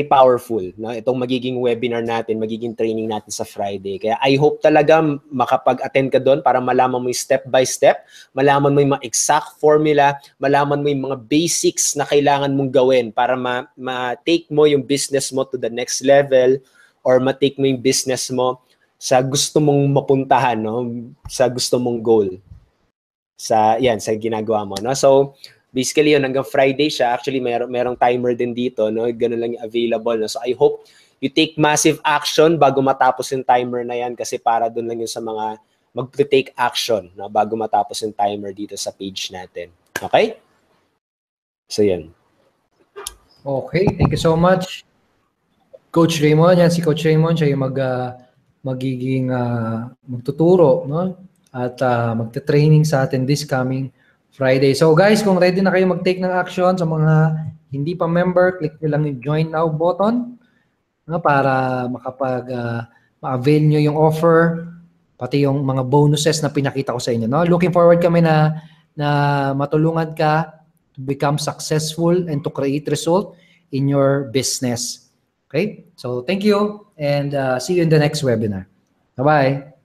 S4: powerful, no? Itong magiging webinar natin, magiging training natin sa Friday. Kaya I hope talaga makapag-attend ka doon para malaman mo yung step by step, malaman mo yung mga exact formula, malaman mo yung mga basics na kailangan mong gawin para ma-take mo yung business mo to the next level, or ma-take mo yung business mo sa gusto mong mapuntahan, no? Sa gusto mong goal. Sa ginagawa mo, no? So basically yun, hanggang Friday siya. Actually, merong timer din dito, no? Ganun lang yung available, no? So I hope you take massive action bago matapos yung timer na yan, kasi para doon lang yun sa mga mag-take action, no? Bago matapos yung timer dito sa page natin. Okay? So yan.
S1: Okay, thank you so much. Coach Raymond, yan si Coach Raymond, siya yung magiging magtuturo, no? at magte-training sa atin this coming Friday. So guys, kung ready na kayo mag-take ng action sa mga hindi pa member, click nyo lang yung join now button para ma-avail nyo yung offer, pati yung mga bonuses na pinakita ko sa inyo. No? Looking forward kami na matulungan ka to become successful and to create result in your business. Okay? So thank you and see you in the next webinar. Bye-bye.